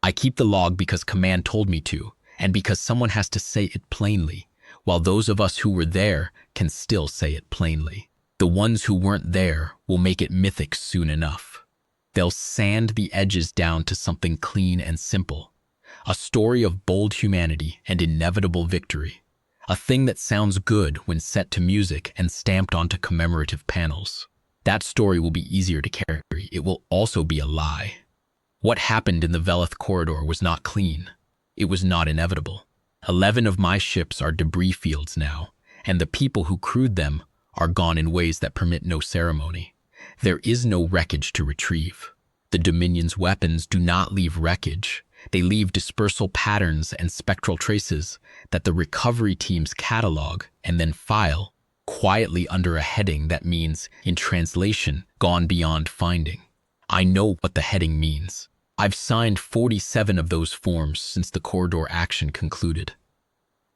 I keep the log because command told me to, and because someone has to say it plainly, while those of us who were there can still say it plainly. The ones who weren't there will make it mythic soon enough. They'll sand the edges down to something clean and simple. A story of bold humanity and inevitable victory. A thing that sounds good when set to music and stamped onto commemorative panels. That story will be easier to carry. It will also be a lie. What happened in the Velith corridor was not clean. It was not inevitable. 11 of my ships are debris fields now, and the people who crewed them are gone in ways that permit no ceremony. There is no wreckage to retrieve. The Dominion's weapons do not leave wreckage. They leave dispersal patterns and spectral traces that the recovery teams catalog and then file quietly under a heading that means, in translation, gone beyond finding. I know what the heading means. I've signed 47 of those forms since the corridor action concluded.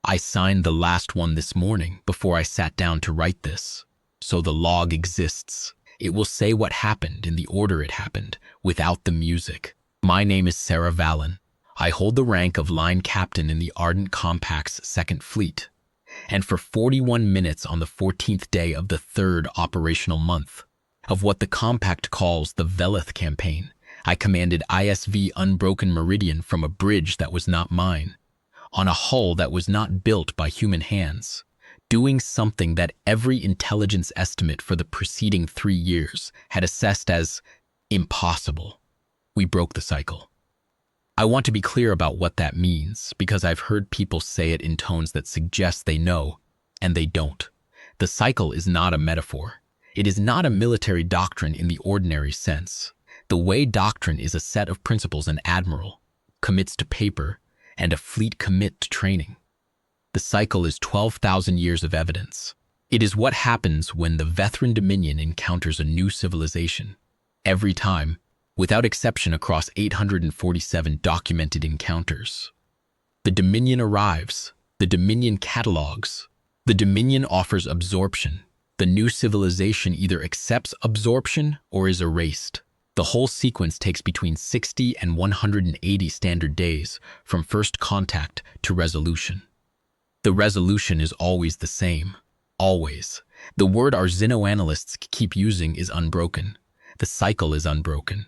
I signed the last one this morning before I sat down to write this. So the log exists. It will say what happened in the order it happened, without the music. My name is Sarah Vallon. I hold the rank of line captain in the Ardent Compact's 2nd Fleet. And for 41 minutes on the 14th day of the 3rd operational month of what the Compact calls the Velith campaign, I commanded ISV Unbroken Meridian from a bridge that was not mine, on a hull that was not built by human hands, doing something that every intelligence estimate for the preceding 3 years had assessed as impossible. We broke the cycle. I want to be clear about what that means, because I've heard people say it in tones that suggest they know, and they don't. The cycle is not a metaphor. It is not a military doctrine in the ordinary sense. The way doctrine is a set of principles an admiral commits to paper and a fleet commit to training. The cycle is 12,000 years of evidence. It is what happens when the Vethran Dominion encounters a new civilization. Every time, without exception across 847 documented encounters. The Dominion arrives. The Dominion catalogs. The Dominion offers absorption. The new civilization either accepts absorption or is erased. The whole sequence takes between 60 and 180 standard days from first contact to resolution. The resolution is always the same. Always. The word our xenoanalysts keep using is unbroken. The cycle is unbroken.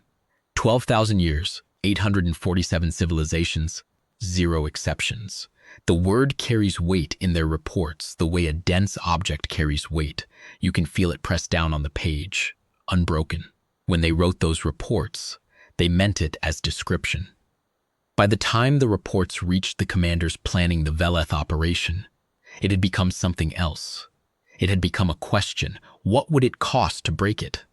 12,000 years, 847 civilizations, 0 exceptions. The word carries weight in their reports the way a dense object carries weight. You can feel it pressed down on the page. Unbroken. When they wrote those reports, they meant it as description. By the time the reports reached the commanders planning the Velith operation, it had become something else. It had become a question. What would it cost to break it?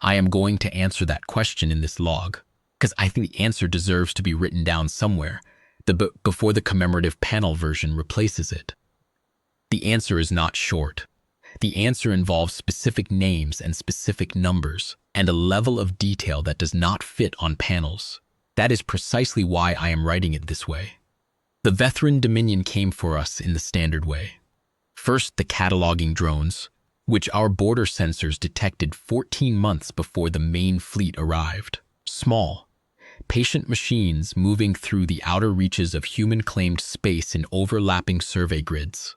I am going to answer that question in this log, because I think the answer deserves to be written down somewhere, before the commemorative panel version replaces it. The answer is not short. The answer involves specific names and specific numbers, and a level of detail that does not fit on panels. That is precisely why I am writing it this way. The Vethran Dominion came for us in the standard way. First, the cataloging drones, which our border sensors detected 14 months before the main fleet arrived. Small, patient machines moving through the outer reaches of human-claimed space in overlapping survey grids,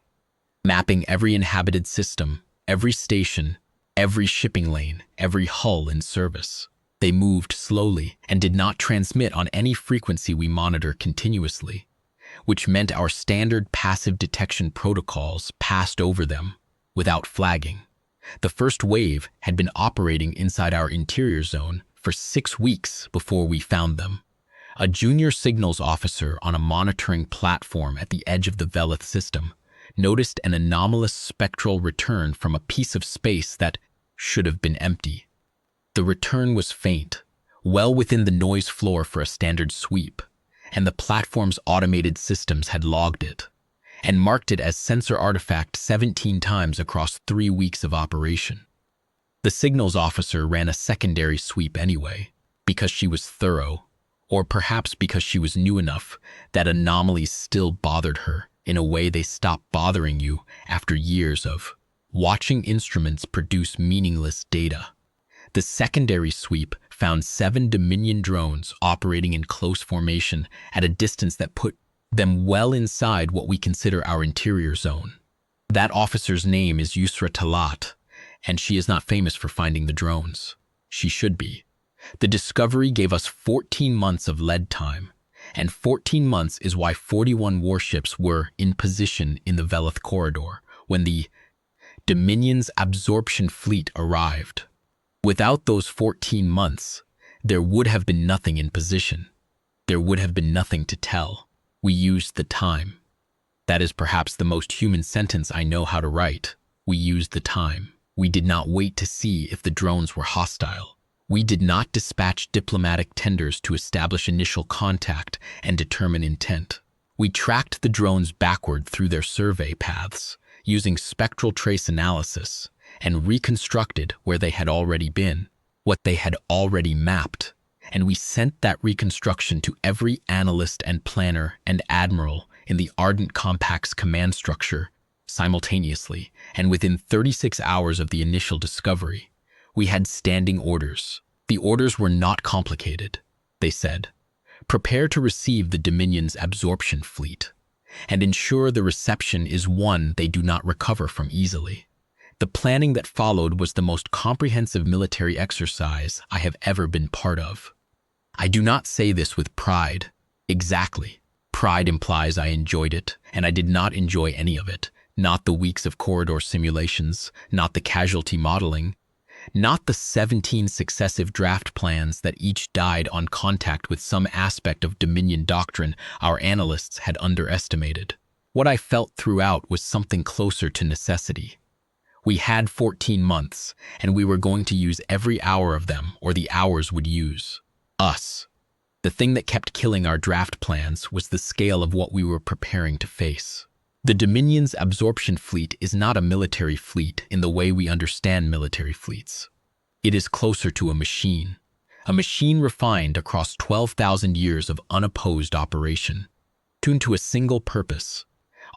mapping every inhabited system, every station, every shipping lane, every hull in service. They moved slowly and did not transmit on any frequency we monitor continuously, which meant our standard passive detection protocols passed over them without flagging. The first wave had been operating inside our interior zone for 6 weeks before we found them. A junior signals officer on a monitoring platform at the edge of the Velith system noticed an anomalous spectral return from a piece of space that should have been empty. The return was faint, well within the noise floor for a standard sweep, and the platform's automated systems had logged it and marked it as sensor artifact 17 times across 3 weeks of operation. The signals officer ran a secondary sweep anyway, because she was thorough, or perhaps because she was new enough that anomalies still bothered her in a way they stop bothering you after years of watching instruments produce meaningless data. The secondary sweep found 7 Dominion drones operating in close formation at a distance that put them well inside what we consider our interior zone. That officer's name is Yusra Talat, and she is not famous for finding the drones. She should be. The discovery gave us 14 months of lead time, and 14 months is why 41 warships were in position in the Velith corridor when the Dominion's absorption fleet arrived. Without those 14 months, there would have been nothing in position. There would have been nothing to tell. We used the time. That is perhaps the most human sentence I know how to write. We used the time. We did not wait to see if the drones were hostile. We did not dispatch diplomatic tenders to establish initial contact and determine intent. We tracked the drones backward through their survey paths, using spectral trace analysis, and reconstructed where they had already been, what they had already mapped. And we sent that reconstruction to every analyst and planner and admiral in the Ardent Compact's command structure simultaneously, and within 36 hours of the initial discovery, we had standing orders. The orders were not complicated. They said, prepare to receive the Dominion's absorption fleet, and ensure the reception is one they do not recover from easily. The planning that followed was the most comprehensive military exercise I have ever been part of. I do not say this with pride. Exactly. Pride implies I enjoyed it, and I did not enjoy any of it. Not the weeks of corridor simulations, not the casualty modeling, not the 17 successive draft plans that each died on contact with some aspect of Dominion doctrine our analysts had underestimated. What I felt throughout was something closer to necessity. We had 14 months, and we were going to use every hour of them, or the hours would use us. The thing that kept killing our draft plans was the scale of what we were preparing to face. The Dominion's absorption fleet is not a military fleet in the way we understand military fleets. It is closer to a machine refined across 12,000 years of unopposed operation, tuned to a single purpose,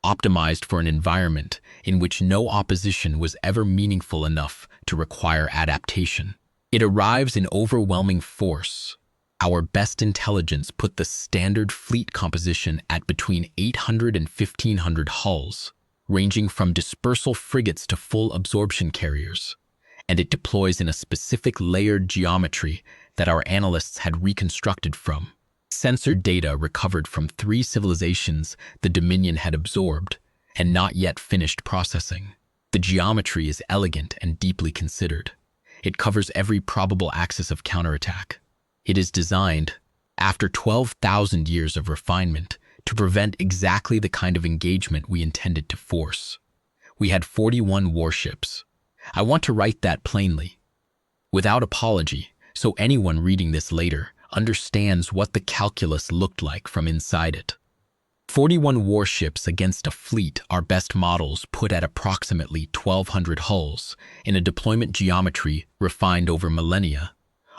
optimized for an environment in which no opposition was ever meaningful enough to require adaptation. It arrives in overwhelming force. Our best intelligence put the standard fleet composition at between 800 and 1,500 hulls, ranging from dispersal frigates to full absorption carriers, and it deploys in a specific layered geometry that our analysts had reconstructed from censored data recovered from 3 civilizations the Dominion had absorbed and not yet finished processing. The geometry is elegant and deeply considered. It covers every probable axis of counterattack. It is designed, after 12,000 years of refinement, to prevent exactly the kind of engagement we intended to force. We had 41 warships. I want to write that plainly, without apology, so anyone reading this later understands what the calculus looked like from inside it. 41 warships against a fleet our best models put at approximately 1,200 hulls in a deployment geometry refined over millennia,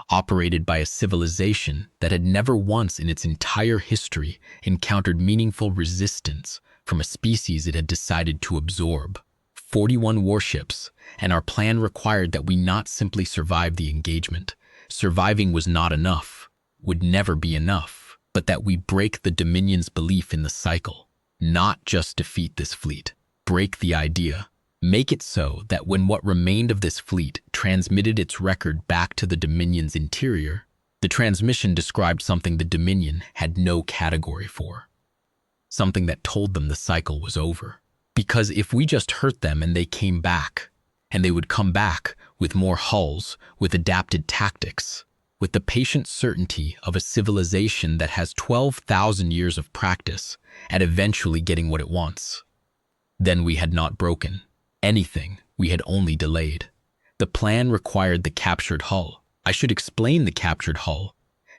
operated by a civilization that had never once in its entire history encountered meaningful resistance from a species it had decided to absorb. 41 warships, and our plan required that we not simply survive the engagement. Surviving was not enough, would never be enough, but that we break the Dominion's belief in the cycle, not just defeat this fleet, break the idea. Make it so that when what remained of this fleet transmitted its record back to the Dominion's interior, the transmission described something the Dominion had no category for. Something that told them the cycle was over. Because if we just hurt them and they came back, and they would come back with more hulls, with adapted tactics, with the patient certainty of a civilization that has 12,000 years of practice at eventually getting what it wants, then we had not broken anything, we had only delayed. The plan required the captured hull. I should explain the captured hull,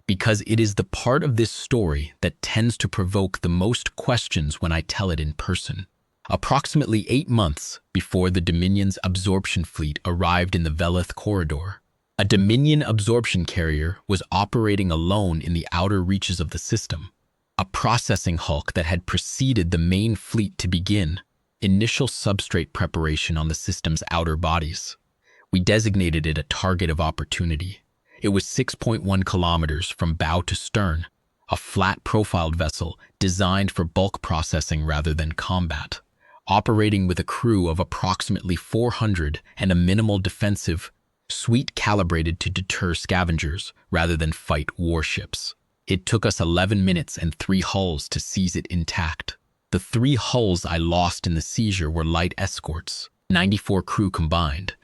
because it is the part of this story that tends to provoke the most questions when I tell it in person. Approximately 8 months before the Dominion's absorption fleet arrived in the Velith corridor, a Dominion absorption carrier was operating alone in the outer reaches of the system, a processing hulk that had preceded the main fleet to begin initial substrate preparation on the system's outer bodies. We designated it a target of opportunity. It was 6.1 kilometers from bow to stern, a flat-profiled vessel designed for bulk processing rather than combat, operating with a crew of approximately 400 and a minimal defensive suite calibrated to deter scavengers rather than fight warships. It took us 11 minutes and 3 hulls to seize it intact. The 3 hulls I lost in the seizure were light escorts, 94 crew combined,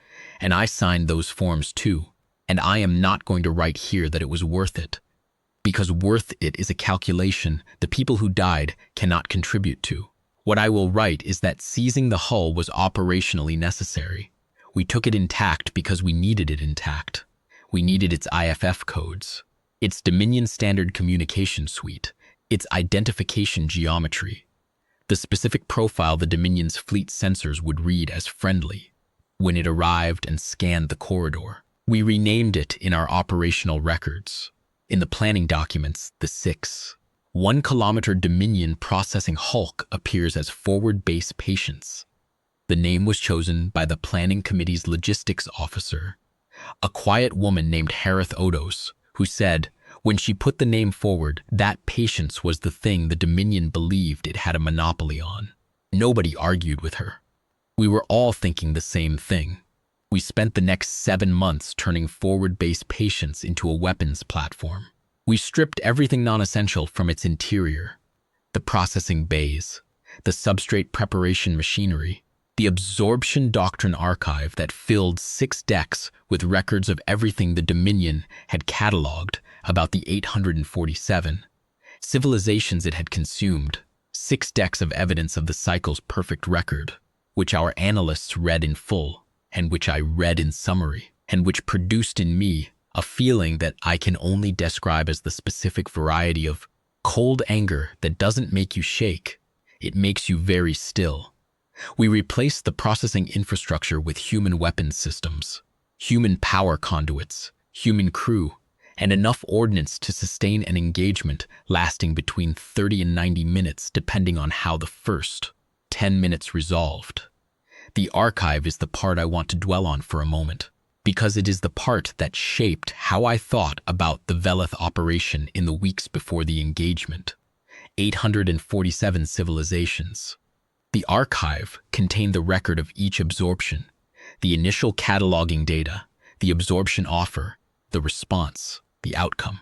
and I signed those forms too. And I am not going to write here that it was worth it, because worth it is a calculation the people who died cannot contribute to. What I will write is that seizing the hull was operationally necessary. We took it intact because we needed it intact. We needed its IFF codes, its Dominion Standard Communication Suite, its identification geometry, the specific profile the Dominion's fleet sensors would read as friendly when it arrived and scanned the corridor. We renamed it in our operational records. In the planning documents, the 1 kilometer Dominion Processing Hulk appears as Forward Base Patience. The name was chosen by the planning committee's logistics officer, a quiet woman named Harith Odos, who said, when she put the name forward, that patience was the thing the Dominion believed it had a monopoly on. Nobody argued with her. We were all thinking the same thing. We spent the next 7 months turning Forward Base Patience into a weapons platform. We stripped everything non-essential from its interior: the processing bays, the substrate preparation machinery, the absorption doctrine archive that filled 6 decks with records of everything the Dominion had cataloged about the 847 civilizations it had consumed, 6 decks of evidence of the cycle's perfect record, which our analysts read in full, and which I read in summary, and which produced in me a feeling that I can only describe as the specific variety of cold anger that doesn't make you shake, it makes you very still. We replaced the processing infrastructure with human weapons systems, human power conduits, human crew, and enough ordnance to sustain an engagement lasting between 30 and 90 minutes depending on how the first 10 minutes resolved. The archive is the part I want to dwell on for a moment, because it is the part that shaped how I thought about the Veleth operation in the weeks before the engagement. 847 civilizations. The archive contained the record of each absorption, the initial cataloging data, the absorption offer, the response, the outcome.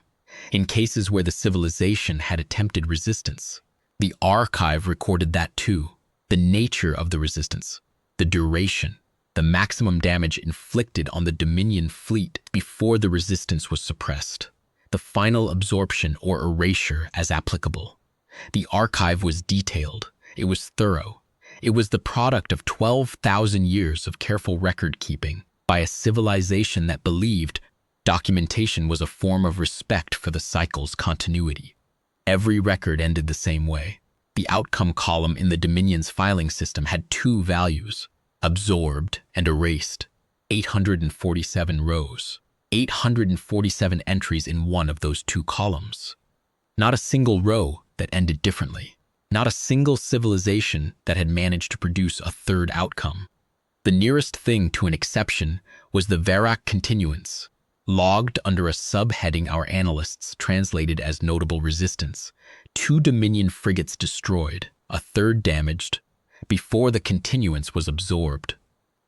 In cases where the civilization had attempted resistance, the archive recorded that too, the nature of the resistance, the duration, the maximum damage inflicted on the Dominion fleet before the resistance was suppressed, the final absorption or erasure as applicable. The archive was detailed. It was thorough. It was the product of 12,000 years of careful record-keeping by a civilization that believed documentation was a form of respect for the cycle's continuity. Every record ended the same way. The outcome column in the Dominion's filing system had 2 values: absorbed and erased. 847 rows. 847 entries in one of those 2 columns. Not a single row that ended differently. Not a single civilization that had managed to produce a third outcome. The nearest thing to an exception was the Varak continuance, logged under a subheading our analysts translated as notable resistance. 2 Dominion frigates destroyed, a third damaged, before the continuance was absorbed.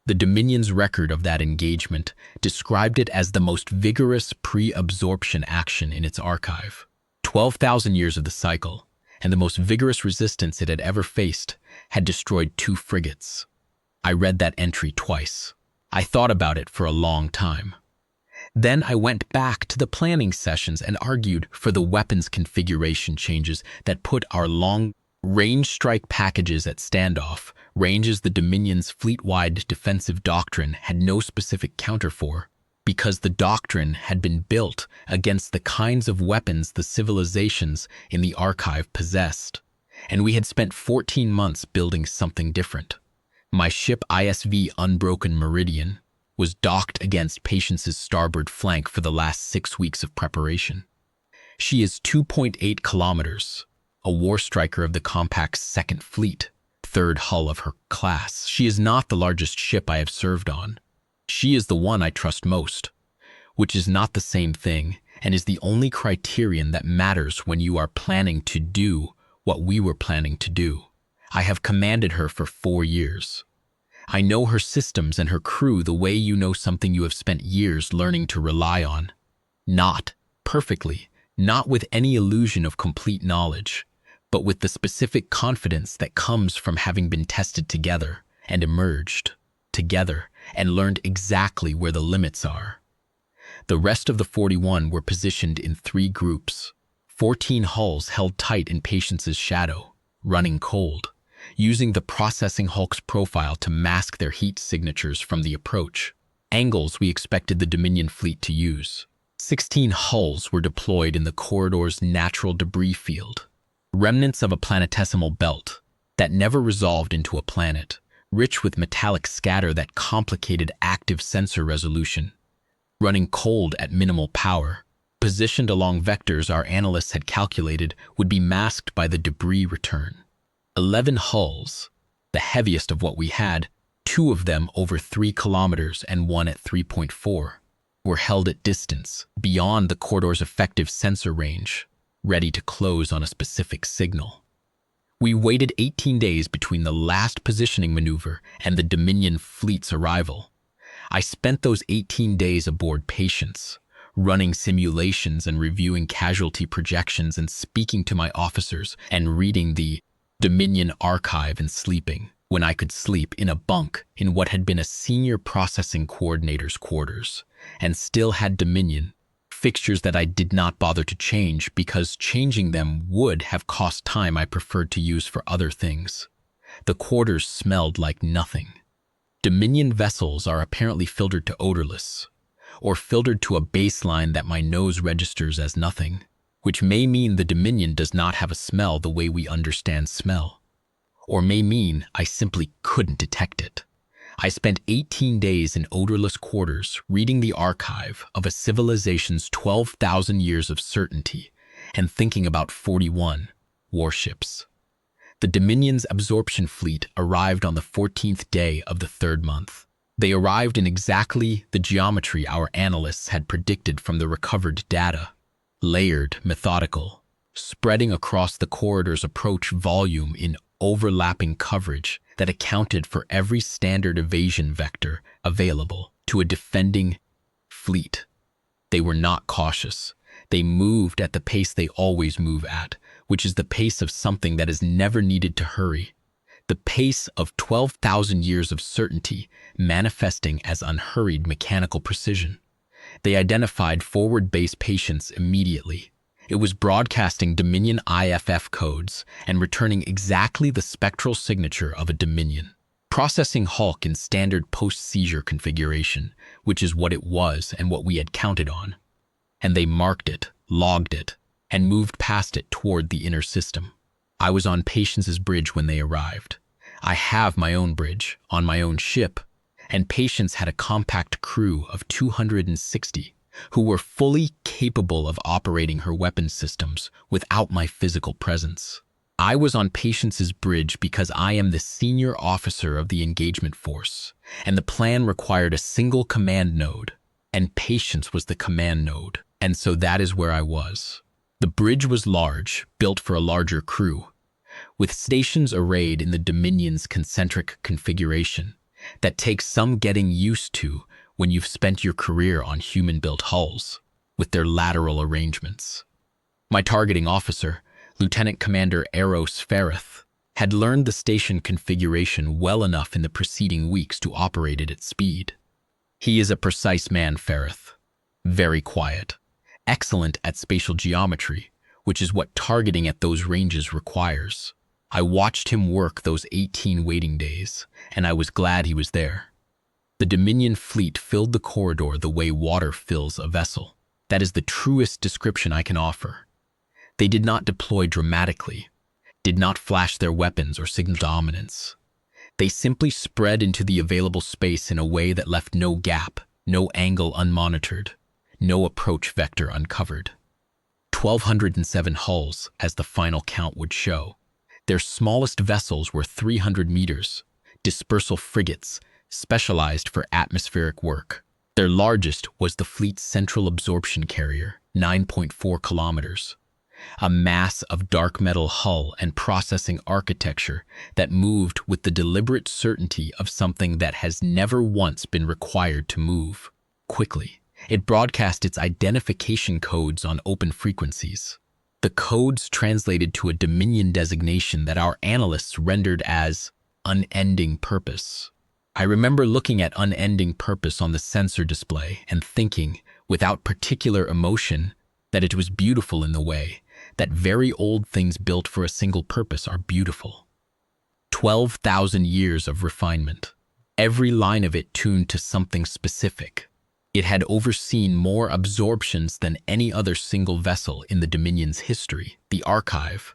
The Dominion's record of that engagement described it as the most vigorous pre-absorption action in its archive. 12,000 years of the cycle, and the most vigorous resistance it had ever faced, had destroyed 2 frigates. I read that entry twice. I thought about it for a long time. Then I went back to the planning sessions and argued for the weapons configuration changes that put our long-range strike packages at standoff, ranges the Dominion's fleet-wide defensive doctrine had no specific counter for, because the doctrine had been built against the kinds of weapons the civilizations in the archive possessed, and we had spent 14 months building something different. My ship ISV Unbroken Meridian was docked against Patience's starboard flank for the last 6 weeks of preparation. She is 2.8 kilometers, a war striker of the Compact's second fleet, third hull of her class. She is not the largest ship I have served on, She is the one I trust most, which is not the same thing and is the only criterion that matters when you are planning to do what we were planning to do. I have commanded her for 4 years. I know her systems and her crew the way you know something you have spent years learning to rely on. Not perfectly, not with any illusion of complete knowledge, but with the specific confidence that comes from having been tested together and emerged together and learned exactly where the limits are. The rest of the 41 were positioned in 3 groups. 14 hulls held tight in Patience's shadow, running cold, using the processing hulk's profile to mask their heat signatures from the approach, angles we expected the Dominion fleet to use. 16 hulls were deployed in the corridor's natural debris field, remnants of a planetesimal belt that never resolved into a planet, rich with metallic scatter that complicated active sensor resolution. Running cold at minimal power, positioned along vectors our analysts had calculated would be masked by the debris return. 11 hulls, the heaviest of what we had, 2 of them over 3 kilometers and 1 at 3.4, were held at distance, beyond the corridor's effective sensor range, ready to close on a specific signal. We waited 18 days between the last positioning maneuver and the Dominion fleet's arrival. I spent those 18 days aboard Patience, running simulations and reviewing casualty projections and speaking to my officers and reading the Dominion archive and sleeping, when I could sleep, in a bunk in what had been a senior processing coordinator's quarters, and still had Dominion fixtures that I did not bother to change because changing them would have cost time I preferred to use for other things. The quarters smelled like nothing. Dominion vessels are apparently filtered to odorless, or filtered to a baseline that my nose registers as nothing, which may mean the Dominion does not have a smell the way we understand smell, or may mean I simply couldn't detect it. I spent 18 days in odorless quarters reading the archive of a civilization's 12,000 years of certainty and thinking about 41 warships. The Dominion's absorption fleet arrived on the 14th day of the 3rd month. They arrived in exactly the geometry our analysts had predicted from the recovered data. Layered, methodical, spreading across the corridor's approach volume in overlapping coverage that accounted for every standard evasion vector available to a defending fleet. They were not cautious. They moved at the pace they always move at, which is the pace of something that is never needed to hurry. The pace of 12,000 years of certainty manifesting as unhurried mechanical precision. They identified forward base Patience immediately. It was broadcasting Dominion IFF codes and returning exactly the spectral signature of a Dominion. Processing Hulk in standard post-seizure configuration, which is what it was and what we had counted on. And they marked it, logged it, and moved past it toward the inner system. I was on Patience's bridge when they arrived. I have my own bridge, on my own ship, and Patience had a compact crew of 260 who were fully capable of operating her weapon systems without my physical presence. I was on Patience's bridge because I am the senior officer of the engagement force, and the plan required a single command node, and Patience was the command node, and so that is where I was. The bridge was large, built for a larger crew, with stations arrayed in the Dominion's concentric configuration that takes some getting used to when you've spent your career on human-built hulls, with their lateral arrangements. My targeting officer, Lieutenant Commander Eros Ferrith, had learned the station configuration well enough in the preceding weeks to operate it at speed. He is a precise man, Ferrith. Very quiet. Excellent at spatial geometry, which is what targeting at those ranges requires. I watched him work those 18 waiting days, and I was glad he was there. The Dominion fleet filled the corridor the way water fills a vessel. That is the truest description I can offer. They did not deploy dramatically, did not flash their weapons or signal dominance. They simply spread into the available space in a way that left no gap, no angle unmonitored, no approach vector uncovered. 1,207 hulls, as the final count would show. Their smallest vessels were 300 meters, dispersal frigates, specialized for atmospheric work. Their largest was the fleet's central absorption carrier, 9.4 kilometers, a mass of dark metal hull and processing architecture that moved with the deliberate certainty of something that has never once been required to move quickly. It broadcast its identification codes on open frequencies. The codes translated to a Dominion designation that our analysts rendered as unending purpose. I remember looking at unending purpose on the sensor display and thinking, without particular emotion, that it was beautiful in the way that very old things built for a single purpose are beautiful. 12,000 years of refinement, every line of it tuned to something specific. It had overseen more absorptions than any other single vessel in the Dominion's history. The archive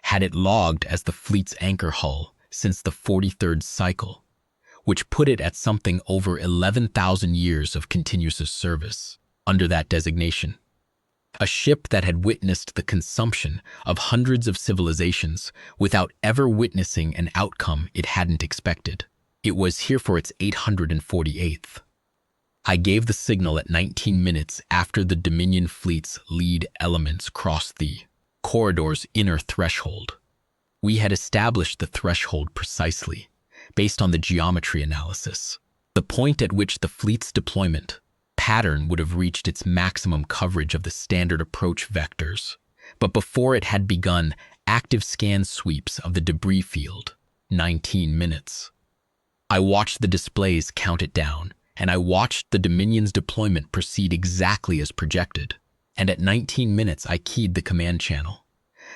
had it logged as the fleet's anchor hull since the 43rd cycle, which put it at something over 11,000 years of continuous service under that designation. A ship that had witnessed the consumption of hundreds of civilizations without ever witnessing an outcome it hadn't expected. It was here for its 848th. I gave the signal at 19 minutes after the Dominion fleet's lead elements crossed the corridor's inner threshold. We had established the threshold precisely, based on the geometry analysis, the point at which the fleet's deployment pattern would have reached its maximum coverage of the standard approach vectors, but before it had begun active scan sweeps of the debris field, 19 minutes. I watched the displays count it down, and I watched the Dominion's deployment proceed exactly as projected. And at 19 minutes, I keyed the command channel.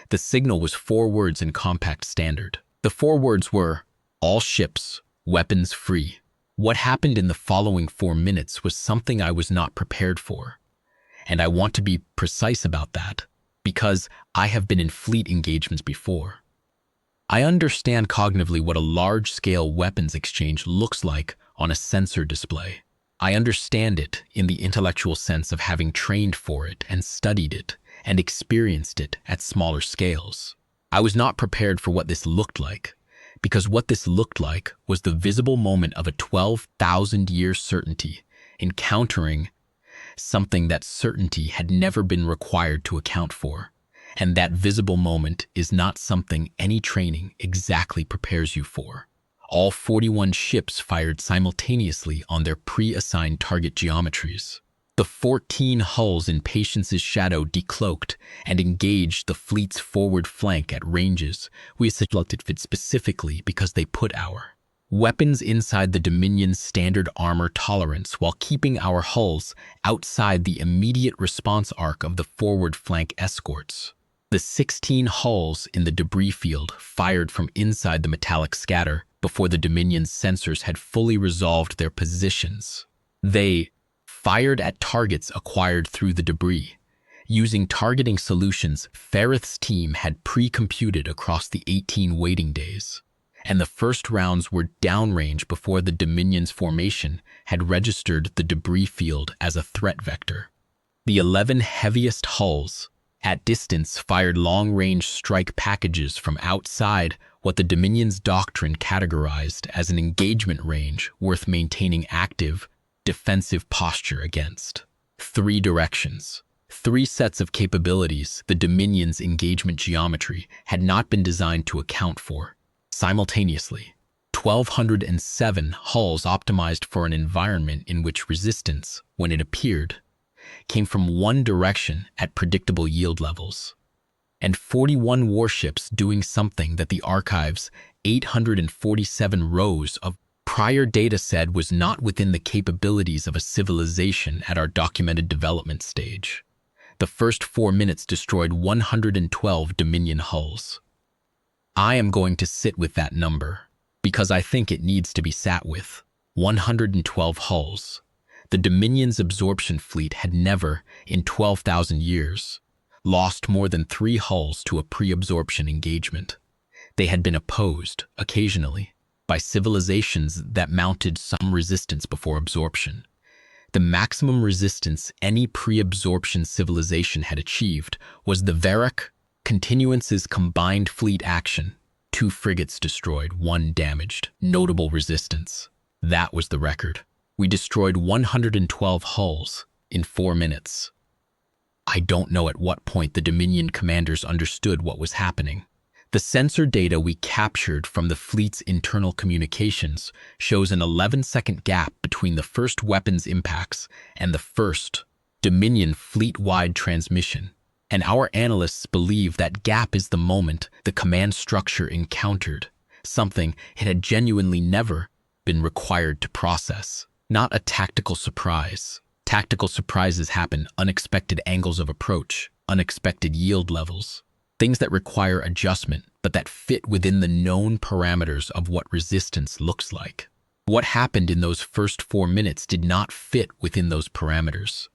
The signal was 4 words in compact standard. The 4 words were, "All ships, weapons free." What happened in the following 4 minutes was something I was not prepared for. And I want to be precise about that, because I have been in fleet engagements before. I understand cognitively what a large-scale weapons exchange looks like on a sensor display. I understand it in the intellectual sense of having trained for it and studied it and experienced it at smaller scales. I was not prepared for what this looked like, because what this looked like was the visible moment of a 12,000-year certainty encountering something that certainty had never been required to account for. And that visible moment is not something any training exactly prepares you for. All 41 ships fired simultaneously on their pre-assigned target geometries. The 14 hulls in Patience's shadow decloaked and engaged the fleet's forward flank at ranges we selected fit specifically because they put our weapons inside the Dominion's standard armor tolerance while keeping our hulls outside the immediate response arc of the forward flank escorts. The 16 hulls in the debris field fired from inside the metallic scatter before the Dominion's sensors had fully resolved their positions. They fired at targets acquired through the debris, using targeting solutions Ferreth's team had pre-computed across the 18 waiting days. And the first rounds were downrange before the Dominion's formation had registered the debris field as a threat vector. The 11 heaviest hulls at distance fired long-range strike packages from outside what the Dominion's doctrine categorized as an engagement range worth maintaining active, defensive posture against. 3 directions, 3 sets of capabilities the Dominion's engagement geometry had not been designed to account for. Simultaneously, 1,207 hulls optimized for an environment in which resistance, when it appeared, came from one direction at predictable yield levels, and 41 warships doing something that the archive's 847 rows of prior data said was not within the capabilities of a civilization at our documented development stage. The first 4 minutes destroyed 112 Dominion hulls. I am going to sit with that number, because I think it needs to be sat with. 112 hulls. The Dominion's absorption fleet had never, in 12,000 years, lost more than 3 hulls to a pre-absorption engagement. They had been opposed, occasionally, by civilizations that mounted some resistance before absorption. The maximum resistance any pre-absorption civilization had achieved was the Varrock Continuance's combined fleet action. 2 frigates destroyed, 1 damaged. Notable resistance. That was the record. We destroyed 112 hulls in 4 minutes. I don't know at what point the Dominion commanders understood what was happening. The sensor data we captured from the fleet's internal communications shows an 11-second gap between the first weapons impacts and the first Dominion fleet-wide transmission, and our analysts believe that gap is the moment the command structure encountered something it had genuinely never been required to process. Not a tactical surprise. Tactical surprises happen, unexpected angles of approach, unexpected yield levels, things that require adjustment, but that fit within the known parameters of what resistance looks like. What happened in those first 4 minutes did not fit within those parameters.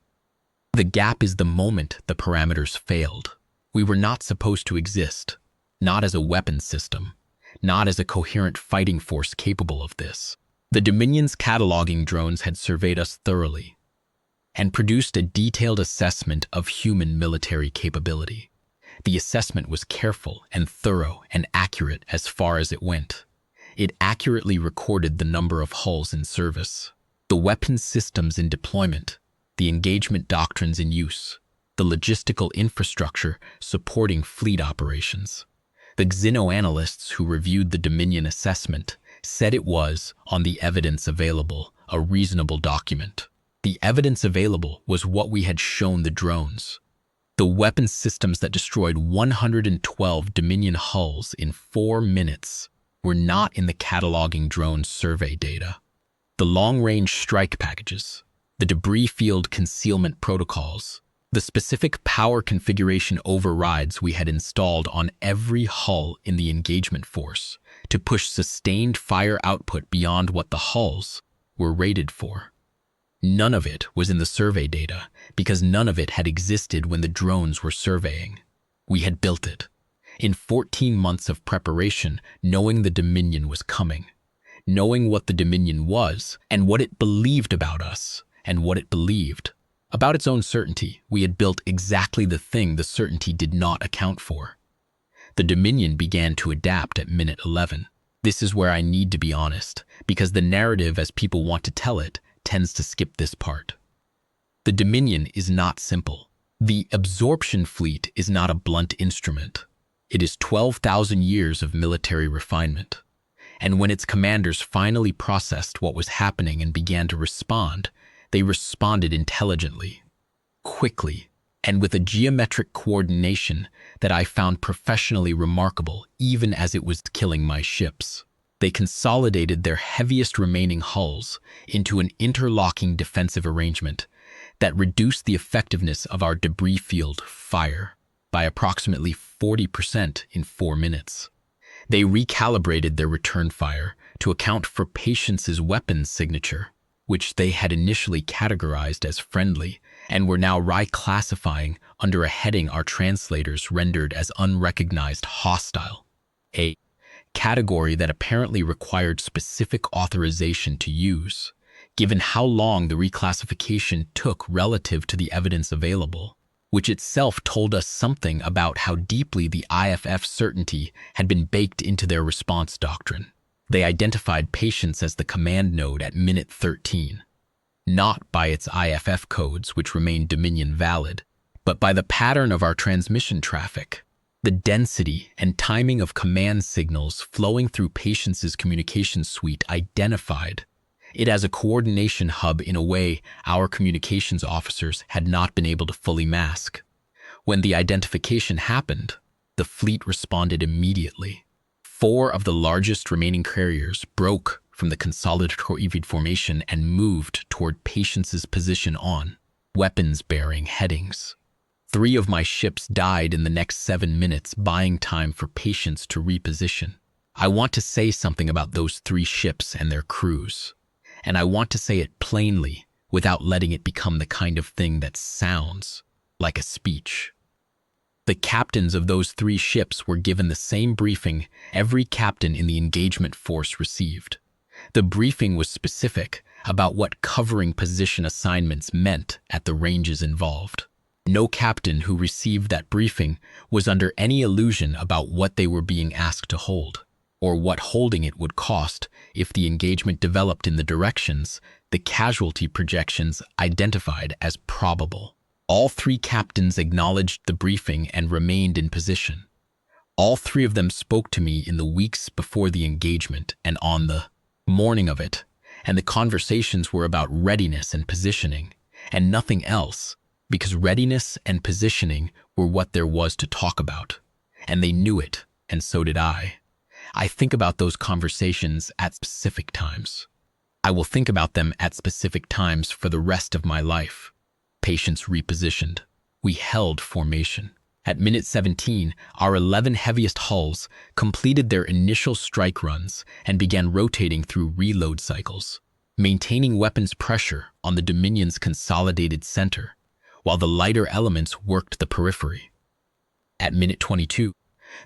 The gap is the moment the parameters failed. We were not supposed to exist, not as a weapons system, not as a coherent fighting force capable of this. The Dominion's cataloging drones had surveyed us thoroughly and produced a detailed assessment of human military capability. The assessment was careful and thorough and accurate as far as it went. It accurately recorded the number of hulls in service, the weapons systems in deployment, the engagement doctrines in use, the logistical infrastructure supporting fleet operations. The xenoanalysts who reviewed the Dominion assessment said it was, on the evidence available, a reasonable document. The evidence available was what we had shown the drones. The weapons systems that destroyed 112 Dominion hulls in 4 minutes were not in the cataloging drone survey data. The long-range strike packages, the debris field concealment protocols, the specific power configuration overrides we had installed on every hull in the engagement force to push sustained fire output beyond what the hulls were rated for. None of it was in the survey data because none of it had existed when the drones were surveying. We had built it. In 14 months of preparation, knowing the Dominion was coming, knowing what the Dominion was and what it believed about us and what it believed. About its own certainty, we had built exactly the thing the certainty did not account for. The Dominion began to adapt at minute 11. This is where I need to be honest, because the narrative as people want to tell it tends to skip this part. The Dominion is not simple. The absorption fleet is not a blunt instrument. It is 12,000 years of military refinement. And when its commanders finally processed what was happening and began to respond, they responded intelligently, quickly, and with a geometric coordination that I found professionally remarkable even as it was killing my ships. They consolidated their heaviest remaining hulls into an interlocking defensive arrangement that reduced the effectiveness of our debris field fire by approximately 40% in 4 minutes. They recalibrated their return fire to account for Patience's weapons signature, which they had initially categorized as friendly and were now reclassifying under a heading our translators rendered as unrecognized hostile, a category that apparently required specific authorization to use, given how long the reclassification took relative to the evidence available, which itself told us something about how deeply the IFF certainty had been baked into their response doctrine. They identified Patience as the command node at minute 13, not by its IFF codes, which remained Dominion valid, but by the pattern of our transmission traffic. The density and timing of command signals flowing through Patience's communication suite identified it as a coordination hub in a way our communications officers had not been able to fully mask. When the identification happened, the fleet responded immediately. 4 of the largest remaining carriers broke from the consolidatory formation and moved toward Patience's position on weapons-bearing headings. 3 of my ships died in the next 7 minutes, buying time for Patience to reposition. I want to say something about those 3 ships and their crews, and I want to say it plainly without letting it become the kind of thing that sounds like a speech. The captains of those 3 ships were given the same briefing every captain in the engagement force received. The briefing was specific about what covering position assignments meant at the ranges involved. No captain who received that briefing was under any illusion about what they were being asked to hold. or what holding it would cost if the engagement developed in the directions the casualty projections identified as probable. All three captains acknowledged the briefing and remained in position. All three of them spoke to me in the weeks before the engagement and on the morning of it, and the conversations were about readiness and positioning, and nothing else, because readiness and positioning were what there was to talk about, and they knew it, and so did I. I think about those conversations at specific times. I will think about them at specific times for the rest of my life. Patience repositioned. We held formation. At minute 17, our 11 heaviest hulls completed their initial strike runs and began rotating through reload cycles, maintaining weapons pressure on the Dominion's consolidated center, while the lighter elements worked the periphery. At minute 22,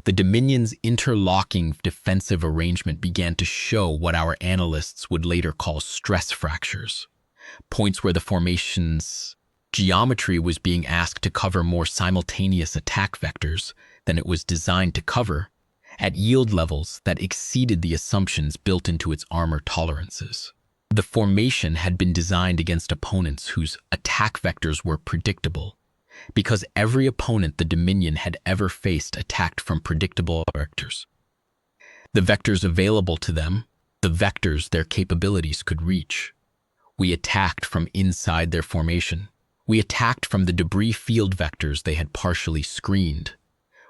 the Dominion's interlocking defensive arrangement began to show what our analysts would later call stress fractures, points where the formation's geometry was being asked to cover more simultaneous attack vectors than it was designed to cover, at yield levels that exceeded the assumptions built into its armor tolerances. The formation had been designed against opponents whose attack vectors were predictable, because every opponent the Dominion had ever faced attacked from predictable vectors. The vectors available to them, the vectors their capabilities could reach. We attacked from inside their formation. We attacked from the debris field vectors they had partially screened.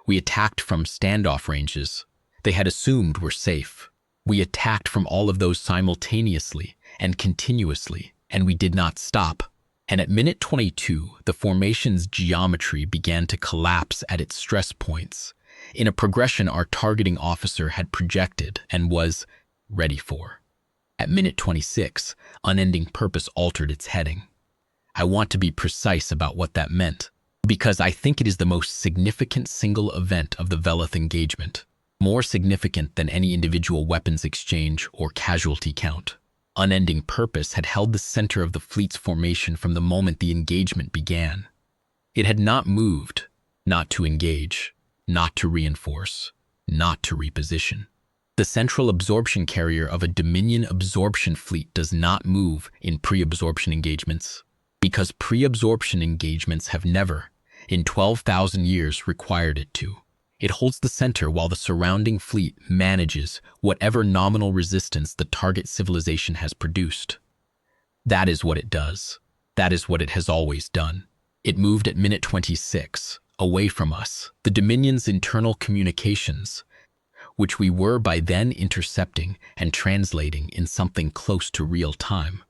We attacked from standoff ranges they had assumed were safe. We attacked from all of those simultaneously and continuously, and we did not stop. And at minute 22, the formation's geometry began to collapse at its stress points, in a progression our targeting officer had projected and was ready for. At minute 26, unending purpose altered its heading. I want to be precise about what that meant, because I think it is the most significant single event of the Velith engagement, more significant than any individual weapons exchange or casualty count. Unending purpose had held the center of the fleet's formation from the moment the engagement began. It had not moved, not to engage, not to reinforce, not to reposition. The central absorption carrier of a Dominion absorption fleet does not move in pre-absorption engagements, because pre-absorption engagements have never, in 12,000 years, required it to. It holds the center while the surrounding fleet manages whatever nominal resistance the target civilization has produced. That is what it does. That is what it has always done. It moved at minute 26, away from us. The Dominion's internal communications, which we were by then intercepting and translating in something close to real time,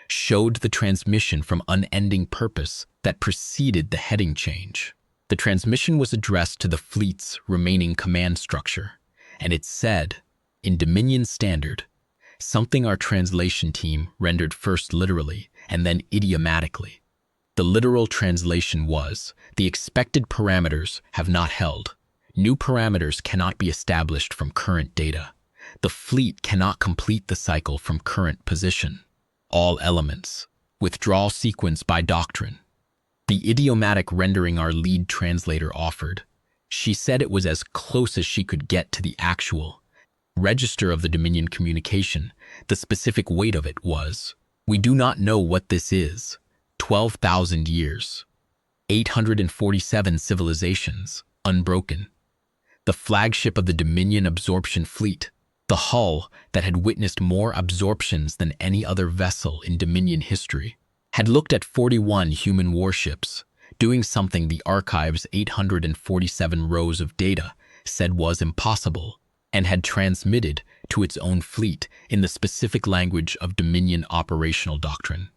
showed the transmission from unending purpose that preceded the heading change. The transmission was addressed to the fleet's remaining command structure, and it said, in Dominion Standard, something our translation team rendered first literally and then idiomatically. The literal translation was, the expected parameters have not held. New parameters cannot be established from current data. The fleet cannot complete the cycle from current position. All elements. Withdrawal sequence by doctrine. The idiomatic rendering our lead translator offered. She said it was as close as she could get to the actual register of the Dominion communication. The specific weight of it was, we do not know what this is. 12,000 years. 847 civilizations, unbroken. The flagship of the Dominion absorption fleet, the hull that had witnessed more absorptions than any other vessel in Dominion history, had looked at 41 human warships, doing something the archive's 847 rows of data said was impossible, and had transmitted to its own fleet in the specific language of Dominion operational doctrine.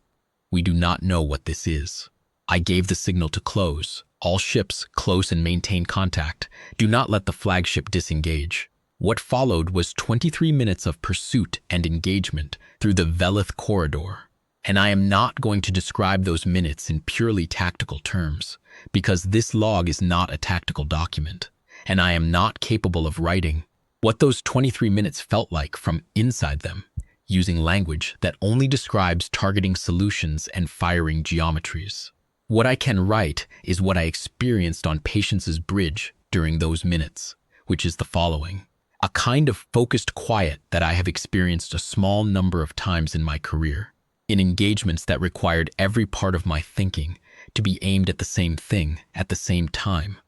We do not know what this is. I gave the signal to close. All ships, close and maintain contact. Do not let the flagship disengage. What followed was 23 minutes of pursuit and engagement through the Velith corridor. And I am not going to describe those minutes in purely tactical terms, because this log is not a tactical document, and I am not capable of writing what those 23 minutes felt like from inside them, using language that only describes targeting solutions and firing geometries. What I can write is what I experienced on Patience's bridge during those minutes, which is the following. a kind of focused quiet that I have experienced a small number of times in my career, in engagements that required every part of my thinking to be aimed at the same thing at the same time,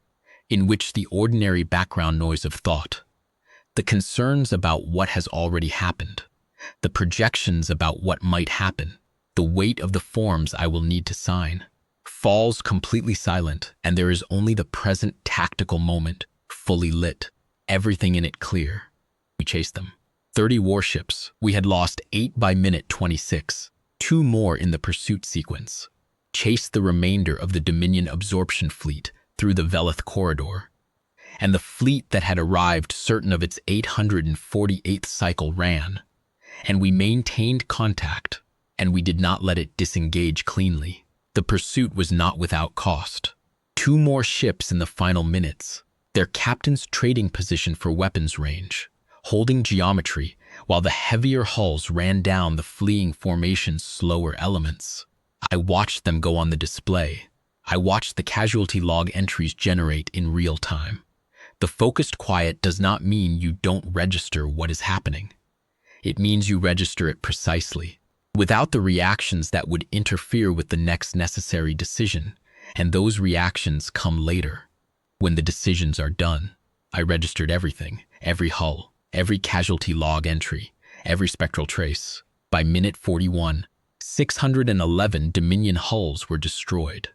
in which the ordinary background noise of thought, the concerns about what has already happened, the projections about what might happen, the weight of the forms I will need to sign, falls completely silent, and there is only the present tactical moment, fully lit, everything in it clear. We chased them. 30 warships. We had lost 8 by minute 26, 2 more in the pursuit sequence. Chased the remainder of the Dominion absorption fleet through the Velith corridor. And the fleet that had arrived certain of its 848th cycle ran. And we maintained contact, and we did not let it disengage cleanly. The pursuit was not without cost. 2 more ships in the final minutes, their captains trading position for weapons range, holding geometry while the heavier hulls ran down the fleeing formation's slower elements. I watched them go on the display. I watched the casualty log entries generate in real time. The focused quiet does not mean you don't register what is happening. It means you register it precisely, without the reactions that would interfere with the next necessary decision, and those reactions come later. When the decisions are done, I registered everything, every hull, every casualty log entry, every spectral trace. By minute 41, 611 Dominion hulls were destroyed.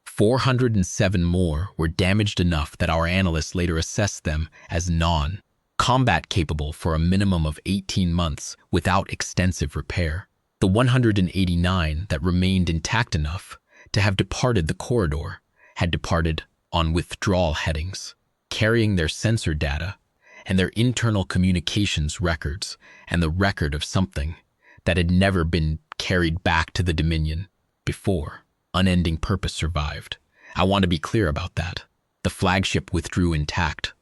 407 more were damaged enough that our analysts later assessed them as non-combat capable for a minimum of 18 months without extensive repair. The 189 that remained intact enough to have departed the corridor had departed on withdrawal headings, carrying their sensor data and their internal communications records and the record of something that had never been carried back to the Dominion before. Unending purpose survived. I want to be clear about that. The flagship withdrew intact.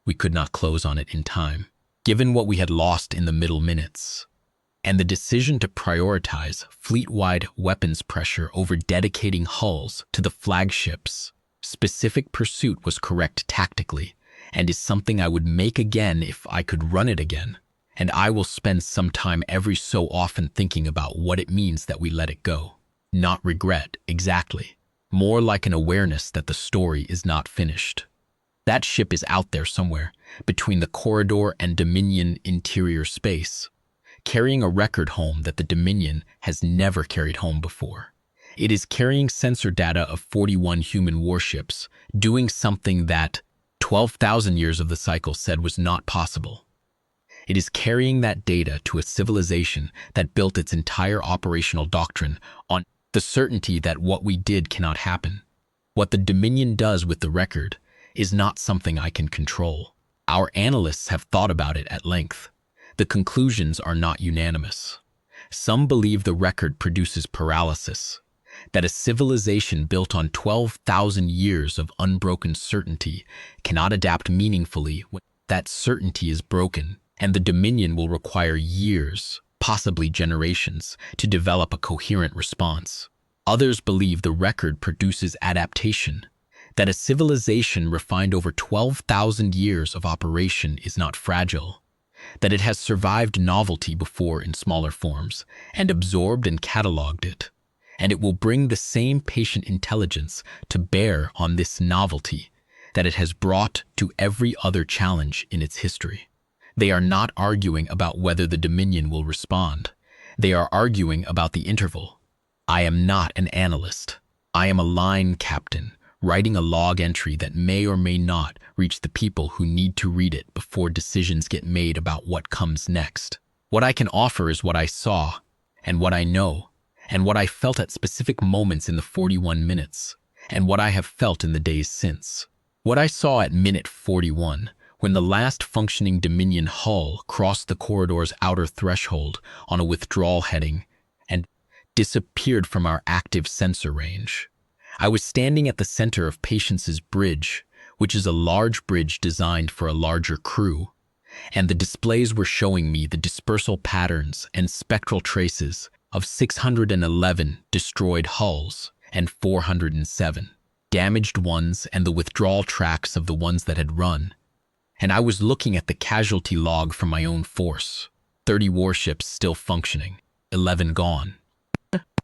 We could not close on it in time, given what we had lost in the middle minutes. And the decision to prioritize fleet-wide weapons pressure over dedicating hulls to the flagship's specific pursuit was correct tactically, and is something I would make again if I could run it again. And I will spend some time every so often thinking about what it means that we let it go. Not regret, exactly. More like an awareness that the story is not finished. That ship is out there somewhere, between the corridor and Dominion interior space, carrying a record home that the Dominion has never carried home before. It is carrying sensor data of 41 human warships, doing something that 12,000 years of the cycle said was not possible. It is carrying that data to a civilization that built its entire operational doctrine on the certainty that what we did cannot happen. What the Dominion does with the record is not something I can control. Our analysts have thought about it at length. The conclusions are not unanimous. Some believe the record produces paralysis, that a civilization built on 12,000 years of unbroken certainty cannot adapt meaningfully when that certainty is broken, and the Dominion will require years, possibly generations, to develop a coherent response. Others believe the record produces adaptation, that a civilization refined over 12,000 years of operation is not fragile, that it has survived novelty before in smaller forms and absorbed and cataloged it, and it will bring the same patient intelligence to bear on this novelty that it has brought to every other challenge in its history. They are not arguing about whether the Dominion will respond. They are arguing about the interval. I am not an analyst. I am a line captain, writing a log entry that may or may not reach the people who need to read it before decisions get made about what comes next. What I can offer is what I saw, and what I know, and what I felt at specific moments in the 41 minutes, and what I have felt in the days since. What I saw at minute 41, when the last functioning Dominion hull crossed the corridor's outer threshold on a withdrawal heading and disappeared from our active sensor range. I was standing at the center of Patience's bridge, which is a large bridge designed for a larger crew, and the displays were showing me the dispersal patterns and spectral traces of 611 destroyed hulls and 407 damaged ones and the withdrawal tracks of the ones that had run. And I was looking at the casualty log from my own force. 30 warships still functioning, 11 gone.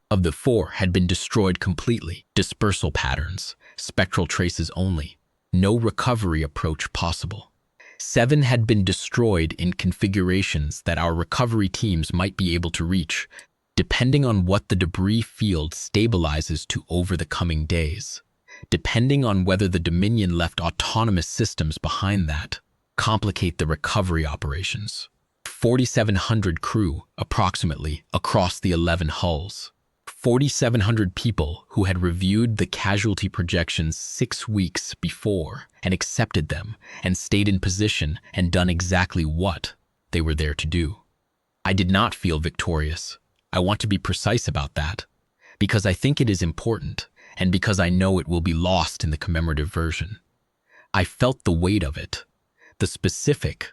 Of the 4 had been destroyed completely, dispersal patterns, spectral traces only, no recovery approach possible. 7 had been destroyed in configurations that our recovery teams might be able to reach, depending on what the debris field stabilizes to over the coming days, depending on whether the Dominion left autonomous systems behind that complicate the recovery operations. 4,700 crew, approximately, across the 11 hulls. 4,700 people who had reviewed the casualty projections 6 weeks before and accepted them and stayed in position and done exactly what they were there to do. I did not feel victorious. I want to be precise about that, because I think it is important and because I know it will be lost in the commemorative version. I felt the weight of it, the specific,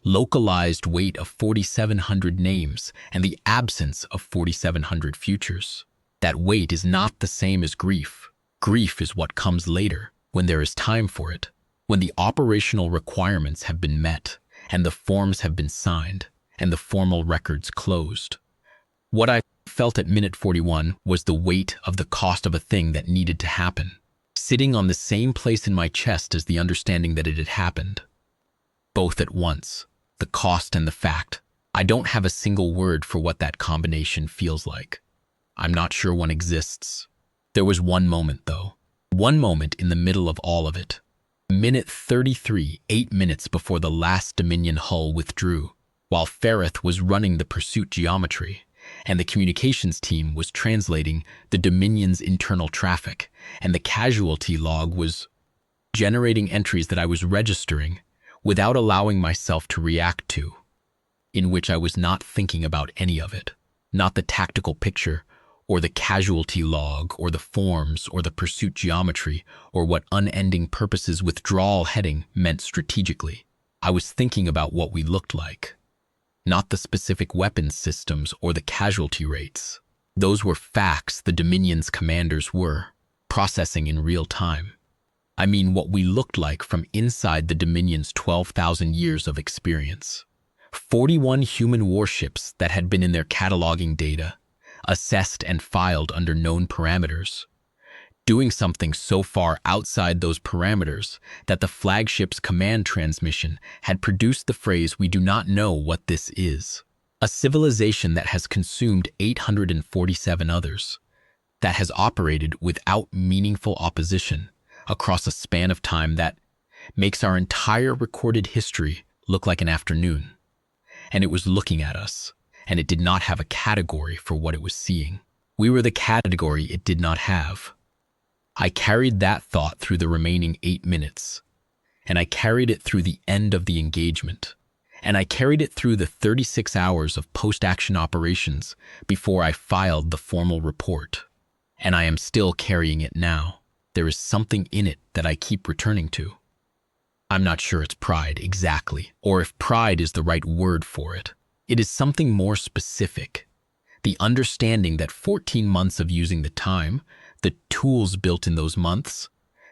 localized weight of 4,700 names and the absence of 4,700 futures. That weight is not the same as grief. Grief is what comes later, when there is time for it, when the operational requirements have been met, and the forms have been signed, and the formal records closed. What I felt at minute 41 was the weight of the cost of a thing that needed to happen, sitting on the same place in my chest as the understanding that it had happened. Both at once. The cost and the fact. I don't have a single word for what that combination feels like. I'm not sure one exists. There was one moment, though. One moment in the middle of all of it. Minute 33, 8 minutes before the last Dominion hull withdrew, while Ferrith was running the pursuit geometry, and the communications team was translating the Dominion's internal traffic, and the casualty log was generating entries that I was registering without allowing myself to react to, in which I was not thinking about any of it, not the tactical picture, or the casualty log, or the forms, or the pursuit geometry, or what unending purposes withdrawal heading meant strategically. I was thinking about what we looked like, not the specific weapons systems or the casualty rates. Those were facts the Dominion's commanders were processing in real time. I mean what we looked like from inside the Dominion's 12,000 years of experience. 41 human warships that had been in their cataloging data, assessed and filed under known parameters, doing something so far outside those parameters that the flagship's command transmission had produced the phrase, "We do not know what this is." A civilization that has consumed 847 others, that has operated without meaningful opposition across a span of time that makes our entire recorded history look like an afternoon. And it was looking at us, and it did not have a category for what it was seeing. We were the category it did not have. I carried that thought through the remaining 8 minutes, and I carried it through the end of the engagement, and I carried it through the 36 hours of post-action operations before I filed the formal report. And I am still carrying it now. There is something in it that I keep returning to. I'm not sure it's pride exactly, or if pride is the right word for it. It is something more specific. The understanding that 14 months of using the time, the tools built in those months,